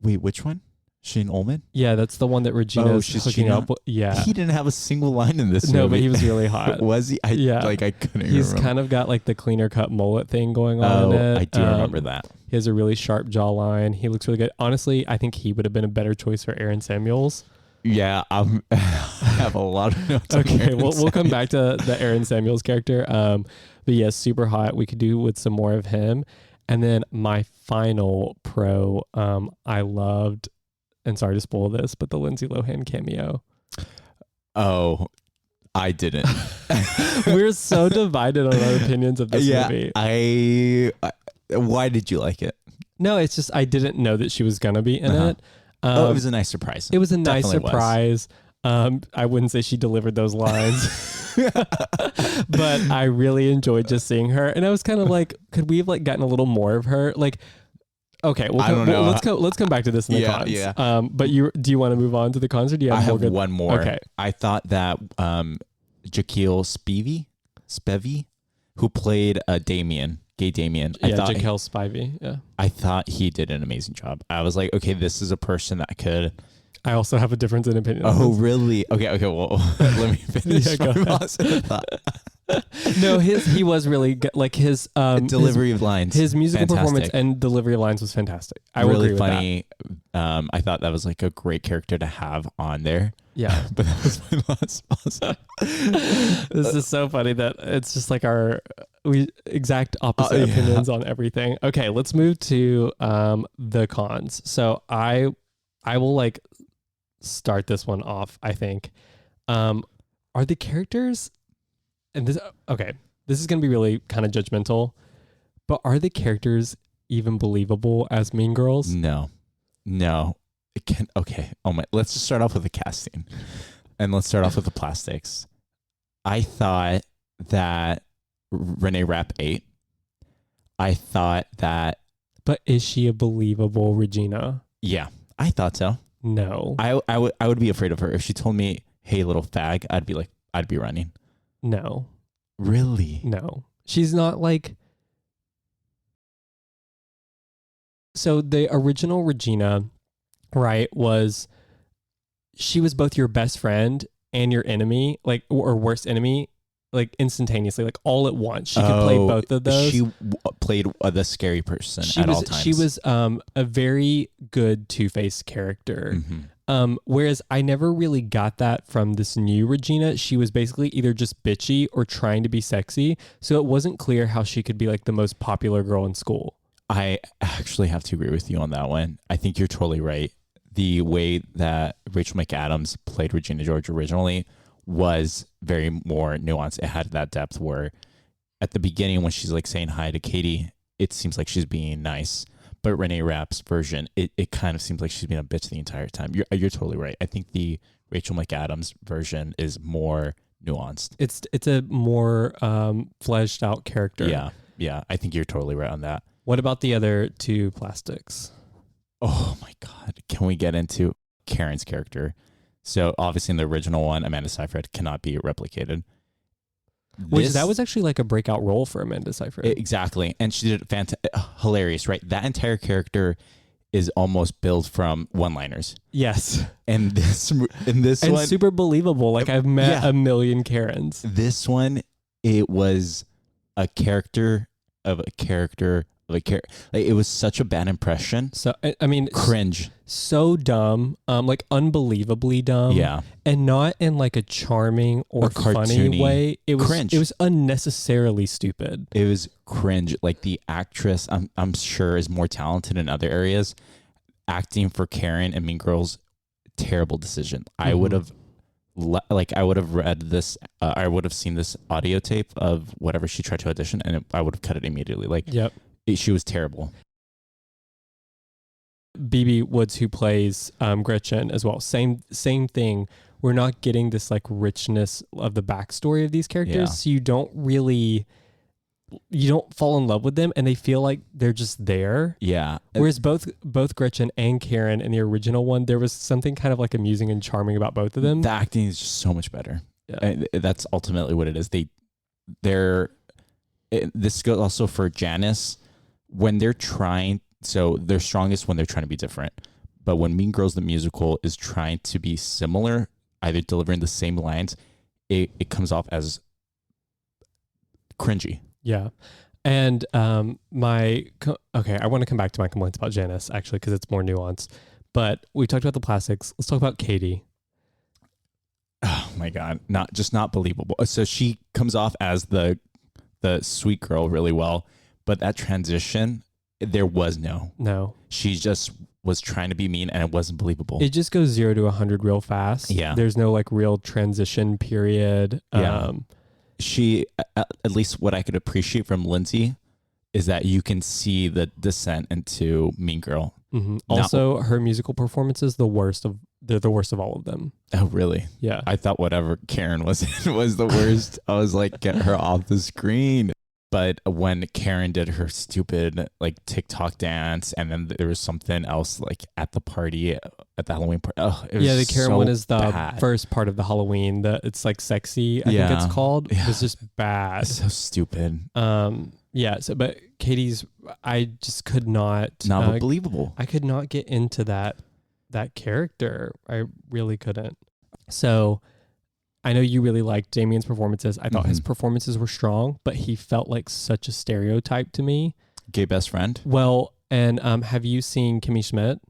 Wait, which one? Shane Ullman? Yeah, that's the one that Regina's hooking up. Yeah. He didn't have a single line in this movie. No, but he was really hot. Was he? I couldn't He's remember. kind of got like the cleaner cut mullet thing going on in it. I do remember that. He has a really sharp jawline. He looks really good. Honestly, I think he would have been a better choice for Aaron Samuels. Yeah, I have a lot of notes. Okay, we'll come back to the Aaron Samuels character. But yes, super hot. We could do with some more of him. And then my final pro, I loved, and sorry to spoil this, but the Lindsay Lohan cameo. Oh, I didn't. We're so divided on our opinions of this movie. Why did you like it? No, it's just I didn't know that she was gonna be in it. It was a nice surprise. It was a nice surprise. I wouldn't say she delivered those lines. But I really enjoyed just seeing her, and I was kind of like, could we have like gotten a little more of her? Like, okay, let's come back to this in the cons. Yeah. But do you want to move on to the cons, or do you have I more? have one more. Okay. I thought that Jaquil Spivey, who played Damien, gay Damien. Jaquil Spivey. Yeah. I thought he did an amazing job. I was like, okay, this is a person that could. I also have a difference in opinion. Oh, really? Okay. Well, let me finish. No, he was really good. Like his delivery of lines, his musical performance and delivery of lines was fantastic. I will agree with funny. I thought that was like a great character to have on there. Yeah, but that was my last pause. This is so funny that it's just like we exact opposite opinions on everything. Okay, let's move to the cons. So I will like start this one off. I think are the characters, and this is gonna be really kind of judgmental, but are the characters even believable as Mean Girls? No. Okay. Oh my. Let's just start off with the casting, and let's start off with the plastics. I thought that Renee Rapp ate. I thought that. But is she a believable Regina? Yeah, I thought so. No. I would be afraid of her if she told me, "Hey, little fag," I'd be running. No. Really? No. She's not like. So the original Regina, right, she was both your best friend and your enemy, like, or worst enemy, like instantaneously, like all at once. She could play both of those. She played the scary person at all times. She was a very good Two-Face character. Mm-hmm. Whereas I never really got that from this new Regina. She was basically either just bitchy or trying to be sexy. So it wasn't clear how she could be like the most popular girl in school. I actually have to agree with you on that one. I think you're totally right. The way that Rachel McAdams played Regina George originally was very more nuanced. It had that depth where at the beginning when she's like saying hi to Katie, it seems like she's being nice. But Renee Rapp's version, it kind of seems like she's being a bitch the entire time. You're totally right. I think the Rachel McAdams version is more nuanced. It's a more fleshed out character. Yeah. I think you're totally right on that. What about the other two plastics? Oh my God. Can we get into Karen's character? So obviously in the original one, Amanda Seyfried cannot be replicated. That was actually like a breakout role for Amanda Seyfried. Exactly. And she did it hilarious, right? That entire character is almost built from one-liners. Yes. And this one... And super believable. Like I've met a million Karens. This one, it was a character of a character of a character. Like, it was such a bad impression. So, I mean... Cringe. So dumb. Like unbelievably dumb. Yeah. And not in like a charming or funny way. It was cringe. It was unnecessarily stupid. It was cringe. Like the actress, I'm sure is more talented in other areas. Acting for Karen and Mean Girls, terrible decision. Mm-hmm. I would have like I would have read this, I would have seen this audio tape of whatever she tried to audition, and I would have cut it immediately. Like, Yep. She was terrible. BB Woods, who plays Gretchen as well, same thing. We're not getting this like richness of the backstory of these characters, so you don't fall in love with them, and they feel like they're just there. Yeah. Whereas both Gretchen and Karen in the original one, there was something kind of like amusing and charming about both of them. The acting is just so much better. Yeah. And that's ultimately what it is. This goes also for Janice when they're trying. So they're strongest when they're trying to be different. But when Mean Girls the musical is trying to be similar, either delivering the same lines, it comes off as cringy. Yeah. And I want to come back to my complaints about Janice, actually, because it's more nuanced. But we talked about the plastics. Let's talk about Katie. Oh my God. Not believable. So she comes off as the sweet girl really well, but that transition, there was no. She just was trying to be mean, and it wasn't believable. It just goes 0 to 100 real fast. Yeah. There's no like real transition period. Yeah. She, at least what I could appreciate from Lindsay, is that you can see the descent into Mean Girl. Mm-hmm. Also, her musical performances, they're the worst of all of them. Oh, really? Yeah. I thought whatever Karen was in was the worst. I was like, get her off the screen. But when Karen did her stupid like TikTok dance, and then there was something else like at the party, at the Halloween party. Oh, it was the Karen one is the bad. first part of the Halloween. It's like sexy, I think it's called. Yeah. It was just bad. It's so stupid. But Katie's, I just could not. Not believable. I could not get into that character. I really couldn't. So I know you really liked Damien's performances. I thought his performances were strong, but he felt like such a stereotype to me. Gay best friend? Well, and have you seen Kimmy Schmidt?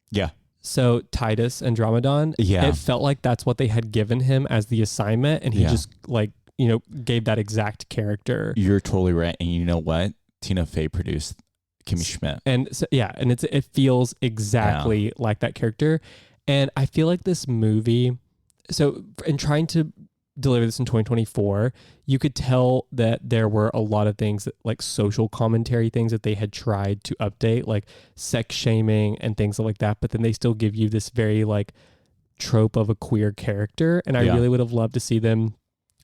Yeah. So Titus and Andromedon, it felt like that's what they had given him as the assignment, and he just gave that exact character. You're totally right. And you know what? Tina Fey produced Kimmy Schmidt. And so, and it feels exactly like that character. And I feel like this movie, so in trying to deliver this in 2024, you could tell that there were a lot of things that, like social commentary things that they had tried to update, like sex shaming and things like that. But then they still give you this very like trope of a queer character. And I really would have loved to see them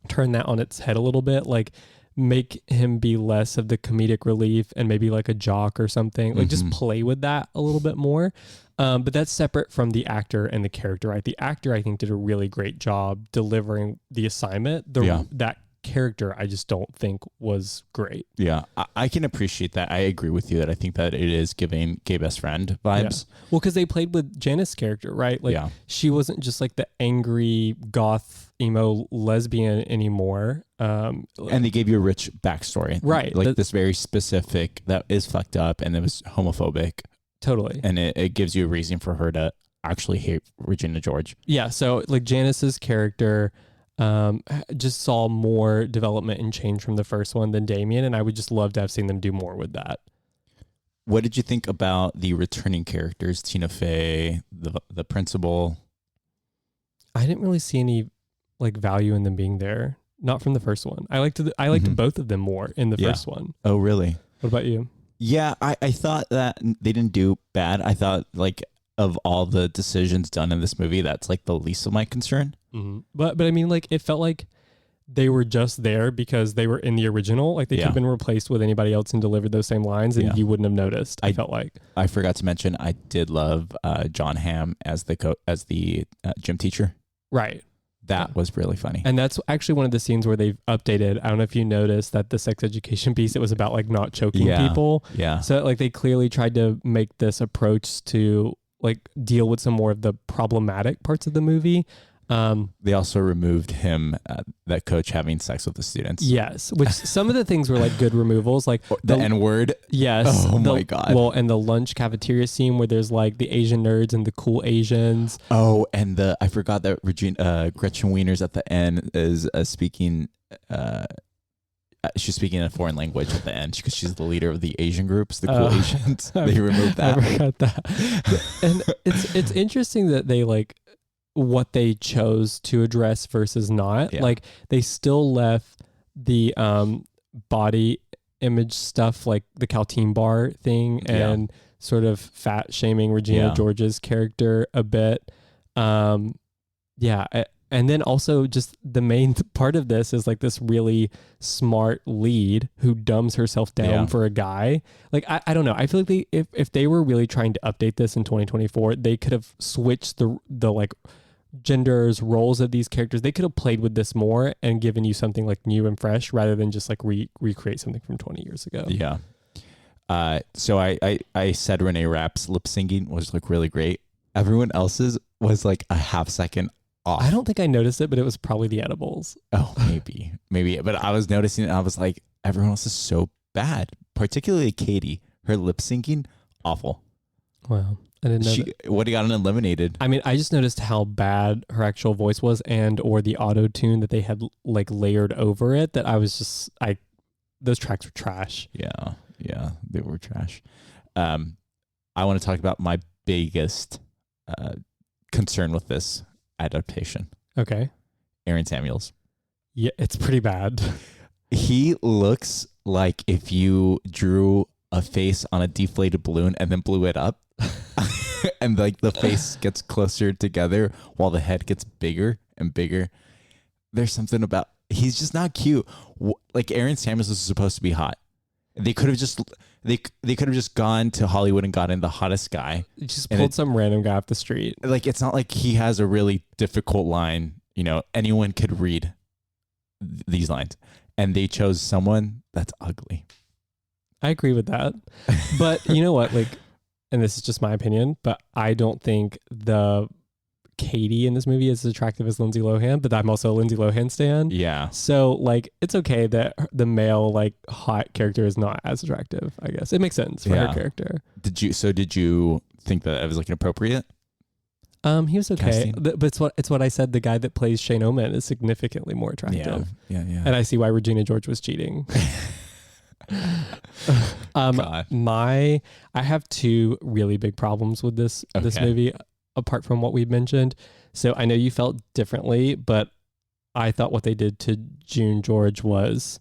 turn that on its head a little bit, like make him be less of the comedic relief and maybe like a jock or something, like just play with that a little bit more. But that's separate from the actor and the character, right? The actor, I think, did a really great job delivering the assignment. That character, I just don't think was great. Yeah, I can appreciate that. I agree with you that I think that it is giving gay best friend vibes. Yeah. Well, because they played with Janice's character, right? Like she wasn't just like the angry goth emo lesbian anymore. And they gave you a rich backstory. Right. Like this very specific that is fucked up and it was homophobic. Totally. And it gives you a reason for her to actually hate Regina George. Yeah. So like Janice's character just saw more development and change from the first one than Damien. And I would just love to have seen them do more with that. What did you think about the returning characters? Tina Fey, the principal? I didn't really see any like value in them being there. Not from the first one. I liked both of them more in the first one. Oh, really? What about you? Yeah, I thought that they didn't do bad. I thought like of all the decisions done in this movie, that's like the least of my concern. Mm-hmm. But I mean, like it felt like they were just there because they were in the original. Like they could have been replaced with anybody else and delivered those same lines, and you wouldn't have noticed. I felt like I forgot to mention I did love John Hamm as the gym teacher. Right. That was really funny. And that's actually one of the scenes where they've updated. I don't know if you noticed that the sex education piece, it was about like not choking people. Yeah. So like they clearly tried to make this approach to like deal with some more of the problematic parts of the movie. They also removed him, that coach having sex with the students. Yes, which some of the things were like good removals, like the N-word. Yes. Oh my God. Well, and the lunch cafeteria scene where there's like the Asian nerds and the cool Asians. Oh, and I forgot that Gretchen Wieners at the end is speaking. She's speaking a foreign language at the end because she's the leader of the Asian groups, the cool Asians. They removed that. I forgot that. And it's interesting that they like what they chose to address versus not. Yeah. Like they still left the body image stuff, like the Caltine bar thing, and sort of fat shaming Regina George's character a bit. And then also just the main part of this is like this really smart lead who dumbs herself down for a guy. Like, I don't know. I feel like if they were really trying to update this in 2024, they could have switched the like genders, roles of these characters. They could have played with this more and given you something like new and fresh rather than just like recreate something from 20 years ago. Yeah. So I said Renee Rapp's lip syncing was like really great. Everyone else's was like a half second off. I don't think I noticed it, but it was probably the edibles. Oh, maybe. But I was noticing it and I was like, everyone else is so bad. Particularly Katie. Her lip syncing, awful. Wow. I didn't know that. Would have gotten eliminated. I mean, I just noticed how bad her actual voice was or the auto tune that they had like layered over it, that I was just, those tracks were trash. Yeah, they were trash. I want to talk about my biggest concern with this adaptation. Okay. Aaron Samuels. Yeah, it's pretty bad. He looks like if you drew a face on a deflated balloon and then blew it up and like the face gets closer together while the head gets bigger and bigger. There's something about, he's just not cute. Like Aaron Samuels is supposed to be hot. They could have just gone to Hollywood and gotten the hottest guy. Just pulled some random guy off the street. Like, it's not like he has a really difficult line. You know, anyone could read these lines, and they chose someone that's ugly. I agree with that, but you know what? Like, and this is just my opinion, but I don't think the Katie in this movie is as attractive as Lindsay Lohan, but I'm also a Lindsay Lohan stan. Yeah. So like, it's okay that the male like hot character is not as attractive. I guess it makes sense for her character. Did you think that it was like inappropriate? He was okay, but it's what I said. The guy that plays Shane Oman is significantly more attractive. Yeah. And I see why Regina George was cheating. I have two really big problems with this movie, apart from what we've mentioned. So I know you felt differently, but I thought what they did to June George was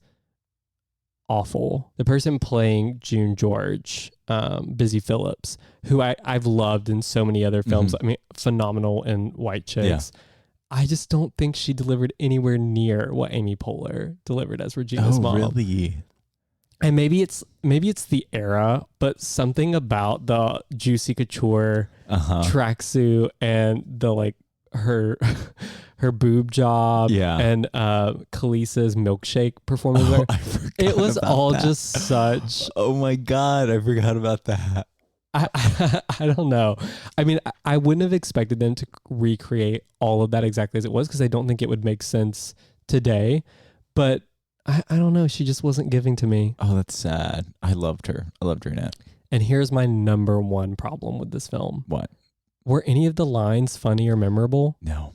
awful. The person playing June George, Busy Phillips, who I've loved in so many other films. I mean, phenomenal in White Chicks. Yeah. I just don't think she delivered anywhere near what Amy Poehler delivered as Regina's mom. Oh, really? And maybe it's the era, but something about the Juicy Couture tracksuit and the like her boob job and Khalees's milkshake performance. It was all just such. Oh my God, I forgot about that. I don't know. I mean, I wouldn't have expected them to recreate all of that exactly as it was, because I don't think it would make sense today. But I don't know. She just wasn't giving to me. Oh, that's sad. I loved her in it. And here's my number one problem with this film. What? Were any of the lines funny or memorable? No.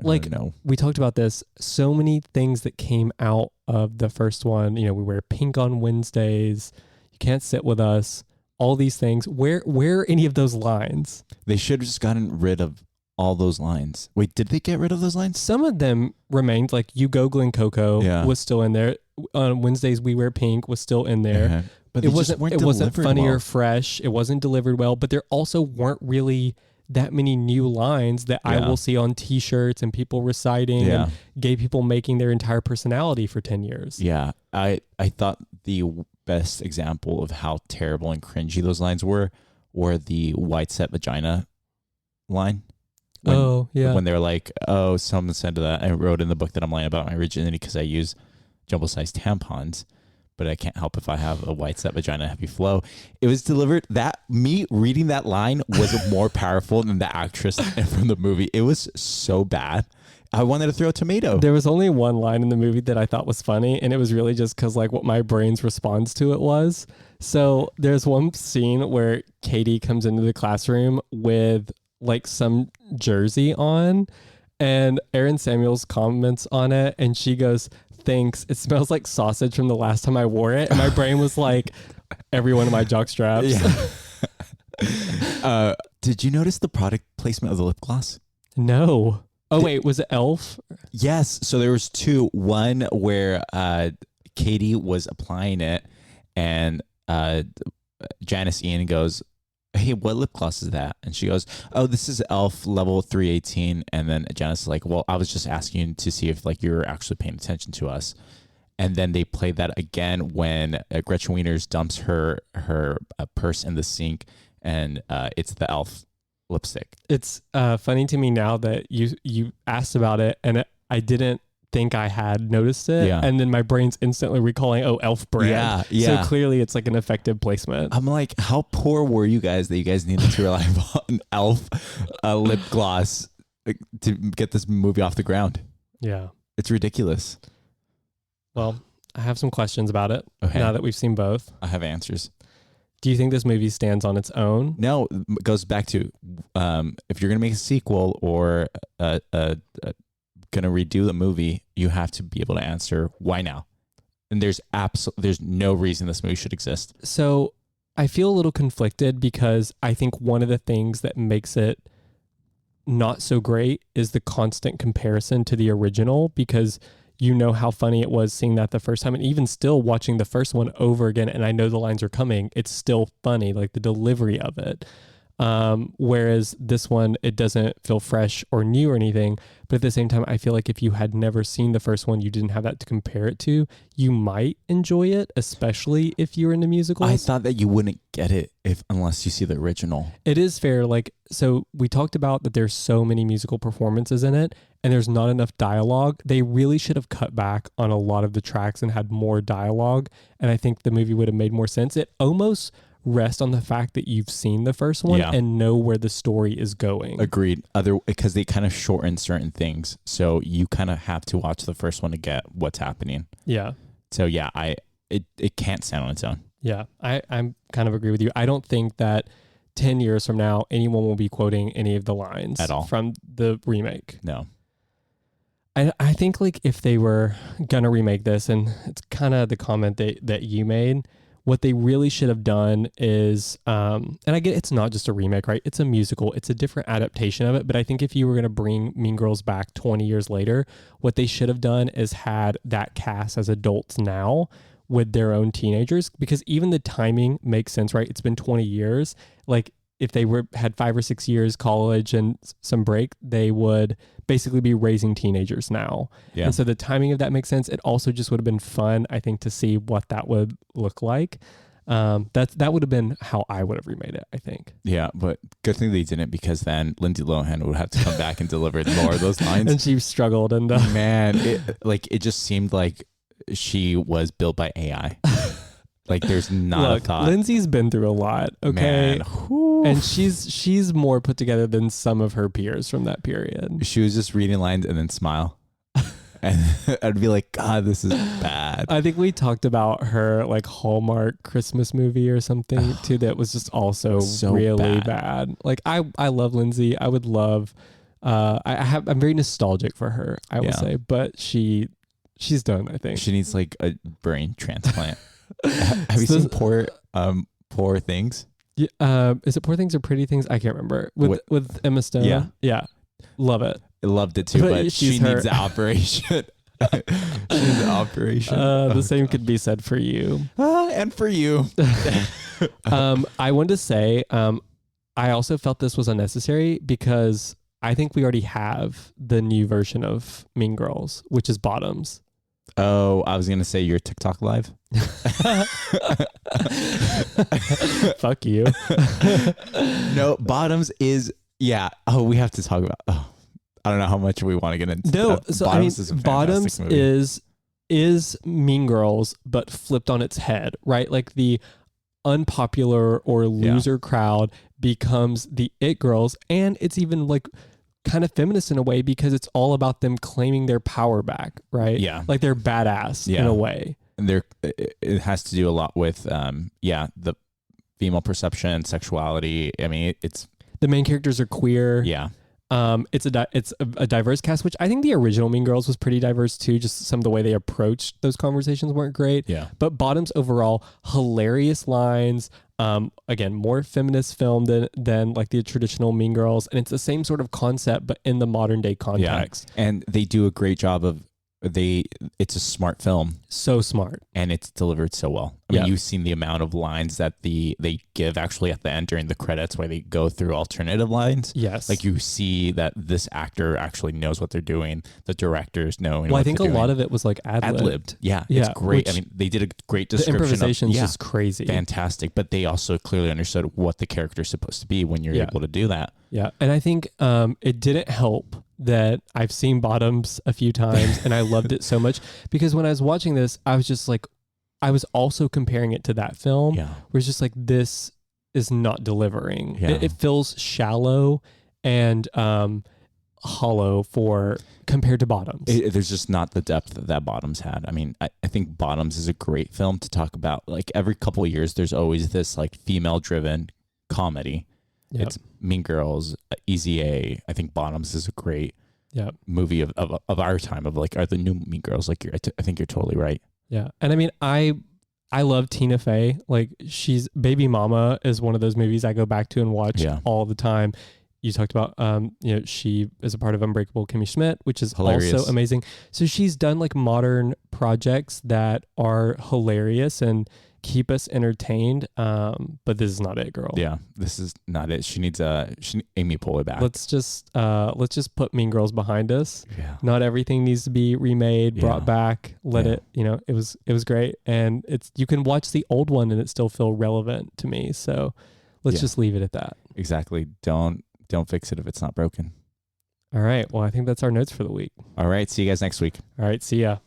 Like, we talked about this. So many things that came out of the first one. You know, we wear pink on Wednesdays. You can't sit with us. All these things. Where are any of those lines? They should have just gotten rid of all those lines. Wait, did they get rid of those lines? Some of them remained, like You Go Glen Coco was still in there. On Wednesdays We Wear Pink was still in there. But it wasn't funny or fresh. It wasn't delivered well, but there also weren't really that many new lines that I will see on t-shirts and people reciting and gay people making their entire personality for 10 years. Yeah. I thought the best example of how terrible and cringy those lines were the white set vagina line. When they were like, oh, someone said that. I wrote in the book that I'm lying about my virginity because I use jumbo-sized tampons, but I can't help if I have a white set vagina, heavy flow. It was delivered me reading that line was more powerful than the actress from the movie. It was so bad. I wanted to throw a tomato. There was only one line in the movie that I thought was funny, and it was really just because like what my brain's response to it was. So there's one scene where Katie comes into the classroom with like some jersey on, and Aaron Samuels comments on it, and she goes, "Thanks, it smells like sausage from the last time I wore it." And my brain was like, every one of my jock straps. Did you notice the product placement of the lip gloss? No. Oh, wait, was it Elf? Yes. So there was two. One where Katie was applying it, and Janice Ian goes, "Hey, what lip gloss is that?" And she goes, "Oh, this is Elf level 318." And then Janice is like, "Well, I was just asking to see if like you're actually paying attention to us." And then they play that again when Gretchen Wieners dumps her purse in the sink, and it's the Elf lipstick. It's funny to me now that you asked about it, and I didn't think I had noticed it. Yeah. And then my brain's instantly recalling, oh, Elf brand. Yeah. So clearly it's like an effective placement. I'm like, how poor were you guys that you guys needed to rely on Elf lip gloss to get this movie off the ground? Yeah. It's ridiculous. Well, I have some questions about it Okay. now that we've seen both. I have answers. Do you think this movie stands on its own? No, it goes back to if you're going to make a sequel or going to redo the movie, you have to be able to answer why now. And there's no reason this movie should exist. So I feel a little conflicted because I think one of the things that makes it not so great is the constant comparison to the original, because you know how funny it was seeing that the first time, and even still watching the first one over again, and I know the lines are coming, it's still funny, like the delivery of it. Whereas this one, it doesn't feel fresh or new or anything, but at the same time, I feel like if you had never seen the first one, you didn't have that to compare it to, you might enjoy it, especially if you're into musicals. I thought that you wouldn't get it unless you see the original. It is fair. Like, so we talked about that there's so many musical performances in it and there's not enough dialogue. They really should have cut back on a lot of the tracks and had more dialogue. And I think the movie would have made more sense. It almost rests on the fact that you've seen the first one and know where the story is going. Agreed. Because they kind of shorten certain things. So you kind of have to watch the first one to get what's happening. Yeah. So yeah, it can't stand on its own. Yeah. I'm kind of agree with you. I don't think that 10 years from now, anyone will be quoting any of the lines at all from the remake. No. I think like if they were going to remake this, and it's kind of the comment that you made, what they really should have done is, and I get it's not just a remake, right? It's a musical. It's a different adaptation of it. But I think if you were going to bring Mean Girls back 20 years later, what they should have done is had that cast as adults now with their own teenagers, because even the timing makes sense, right? It's been 20 years. Like if they had 5 or 6 years college and some break, they would basically be raising teenagers now. Yeah. And so the timing of that makes sense. It also just would have been fun, I think, to see what that would look like. That would have been how I would have remade it, I think. Yeah, but good thing they didn't, because then Lindsay Lohan would have to come back and deliver more of those lines. And she struggled. And man, it just seemed like she was built by AI. Like there's not a thought. Lindsay's been through a lot, okay? And she's more put together than some of her peers from that period. She was just reading lines and then smile. And I'd be like, God, this is bad. I think we talked about her like Hallmark Christmas movie or something too that was just also so really bad. Like I love Lindsay. I would love I'm very nostalgic for her, I will say, but she's done, I think. She needs like a brain transplant. Have you seen Poor Things? Yeah, is it Poor Things or Pretty Things? I can't remember. With Emma Stone. Yeah. Love it. I loved it too, but she needs the operation. She needs the operation. The same could be said for you. And for you. I wanted to say, I also felt this was unnecessary because I think we already have the new version of Mean Girls, which is Bottoms. Oh, I was going to say your TikTok live. Fuck you. No, Bottoms is, yeah. Oh, we have to talk about, I don't know how much we want to get into. No, so Bottoms is Mean Girls, but flipped on its head, right? Like the unpopular or loser crowd becomes the it girls, and it's even like kind of feminist in a way because it's all about them claiming their power back, right? Yeah. Like they're badass in a way. And it has to do a lot with, the female perception, sexuality. I mean, it's... The main characters are queer. Yeah. It's a diverse cast, which I think the original Mean Girls was pretty diverse too. Just some of the way they approached those conversations weren't great. Yeah. But Bottoms overall, hilarious lines. again, more feminist film than like the traditional Mean Girls. And it's the same sort of concept, but in the modern day context. Yeah. And they do a great job of it's a smart film. So smart. And it's delivered so well. I mean, you've seen the amount of lines that they give actually at the end during the credits where they go through alternative lines. Yes. Like you see that this actor actually knows what they're doing. The directors know. Well, I think a lot of it was like ad-libbed. Yeah, it's great. I mean, they did a great description. The improvisation's just crazy. Fantastic. But they also clearly understood what the character's supposed to be when you're able to do that. Yeah. And I think it didn't help that I've seen Bottoms a few times and I loved it so much because when I was watching this, I was just like, I was also comparing it to that film where it's just like, this is not delivering. Yeah. It feels shallow and hollow compared to Bottoms. There's just not the depth that Bottoms had. I mean, I think Bottoms is a great film to talk about. Like every couple of years, there's always this like female driven comedy. Yep. It's Mean Girls, Easy A. I think Bottoms is a great movie of our time of like, are the new Mean Girls. Like I think you're totally right. Yeah. And I mean, I love Tina Fey. Like she's Baby Mama is one of those movies I go back to and watch all the time. You talked about, she is a part of Unbreakable Kimmy Schmidt, which is hilarious. Also amazing. So she's done like modern projects that are hilarious and keep us entertained. But this is not it, girl. Yeah, this is not it. She needs Amy Poehler back. Let's just put Mean Girls behind us. Yeah. Not everything needs to be remade, brought back. Let it, it was great. And you can watch the old one and it still feel relevant to me. So let's just leave it at that. Exactly. Don't fix it if it's not broken. All right. Well, I think that's our notes for the week. All right. See you guys next week. All right. See ya.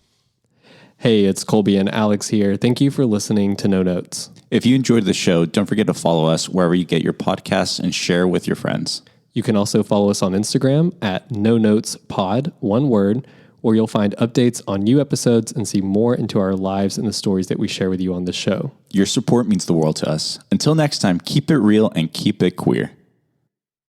Hey, it's Colby and Alex here. Thank you for listening to No Notes. If you enjoyed the show, don't forget to follow us wherever you get your podcasts and share with your friends. You can also follow us on Instagram at No Notes Pod, one word, where you'll find updates on new episodes and see more into our lives and the stories that we share with you on the show. Your support means the world to us. Until next time, keep it real and keep it queer.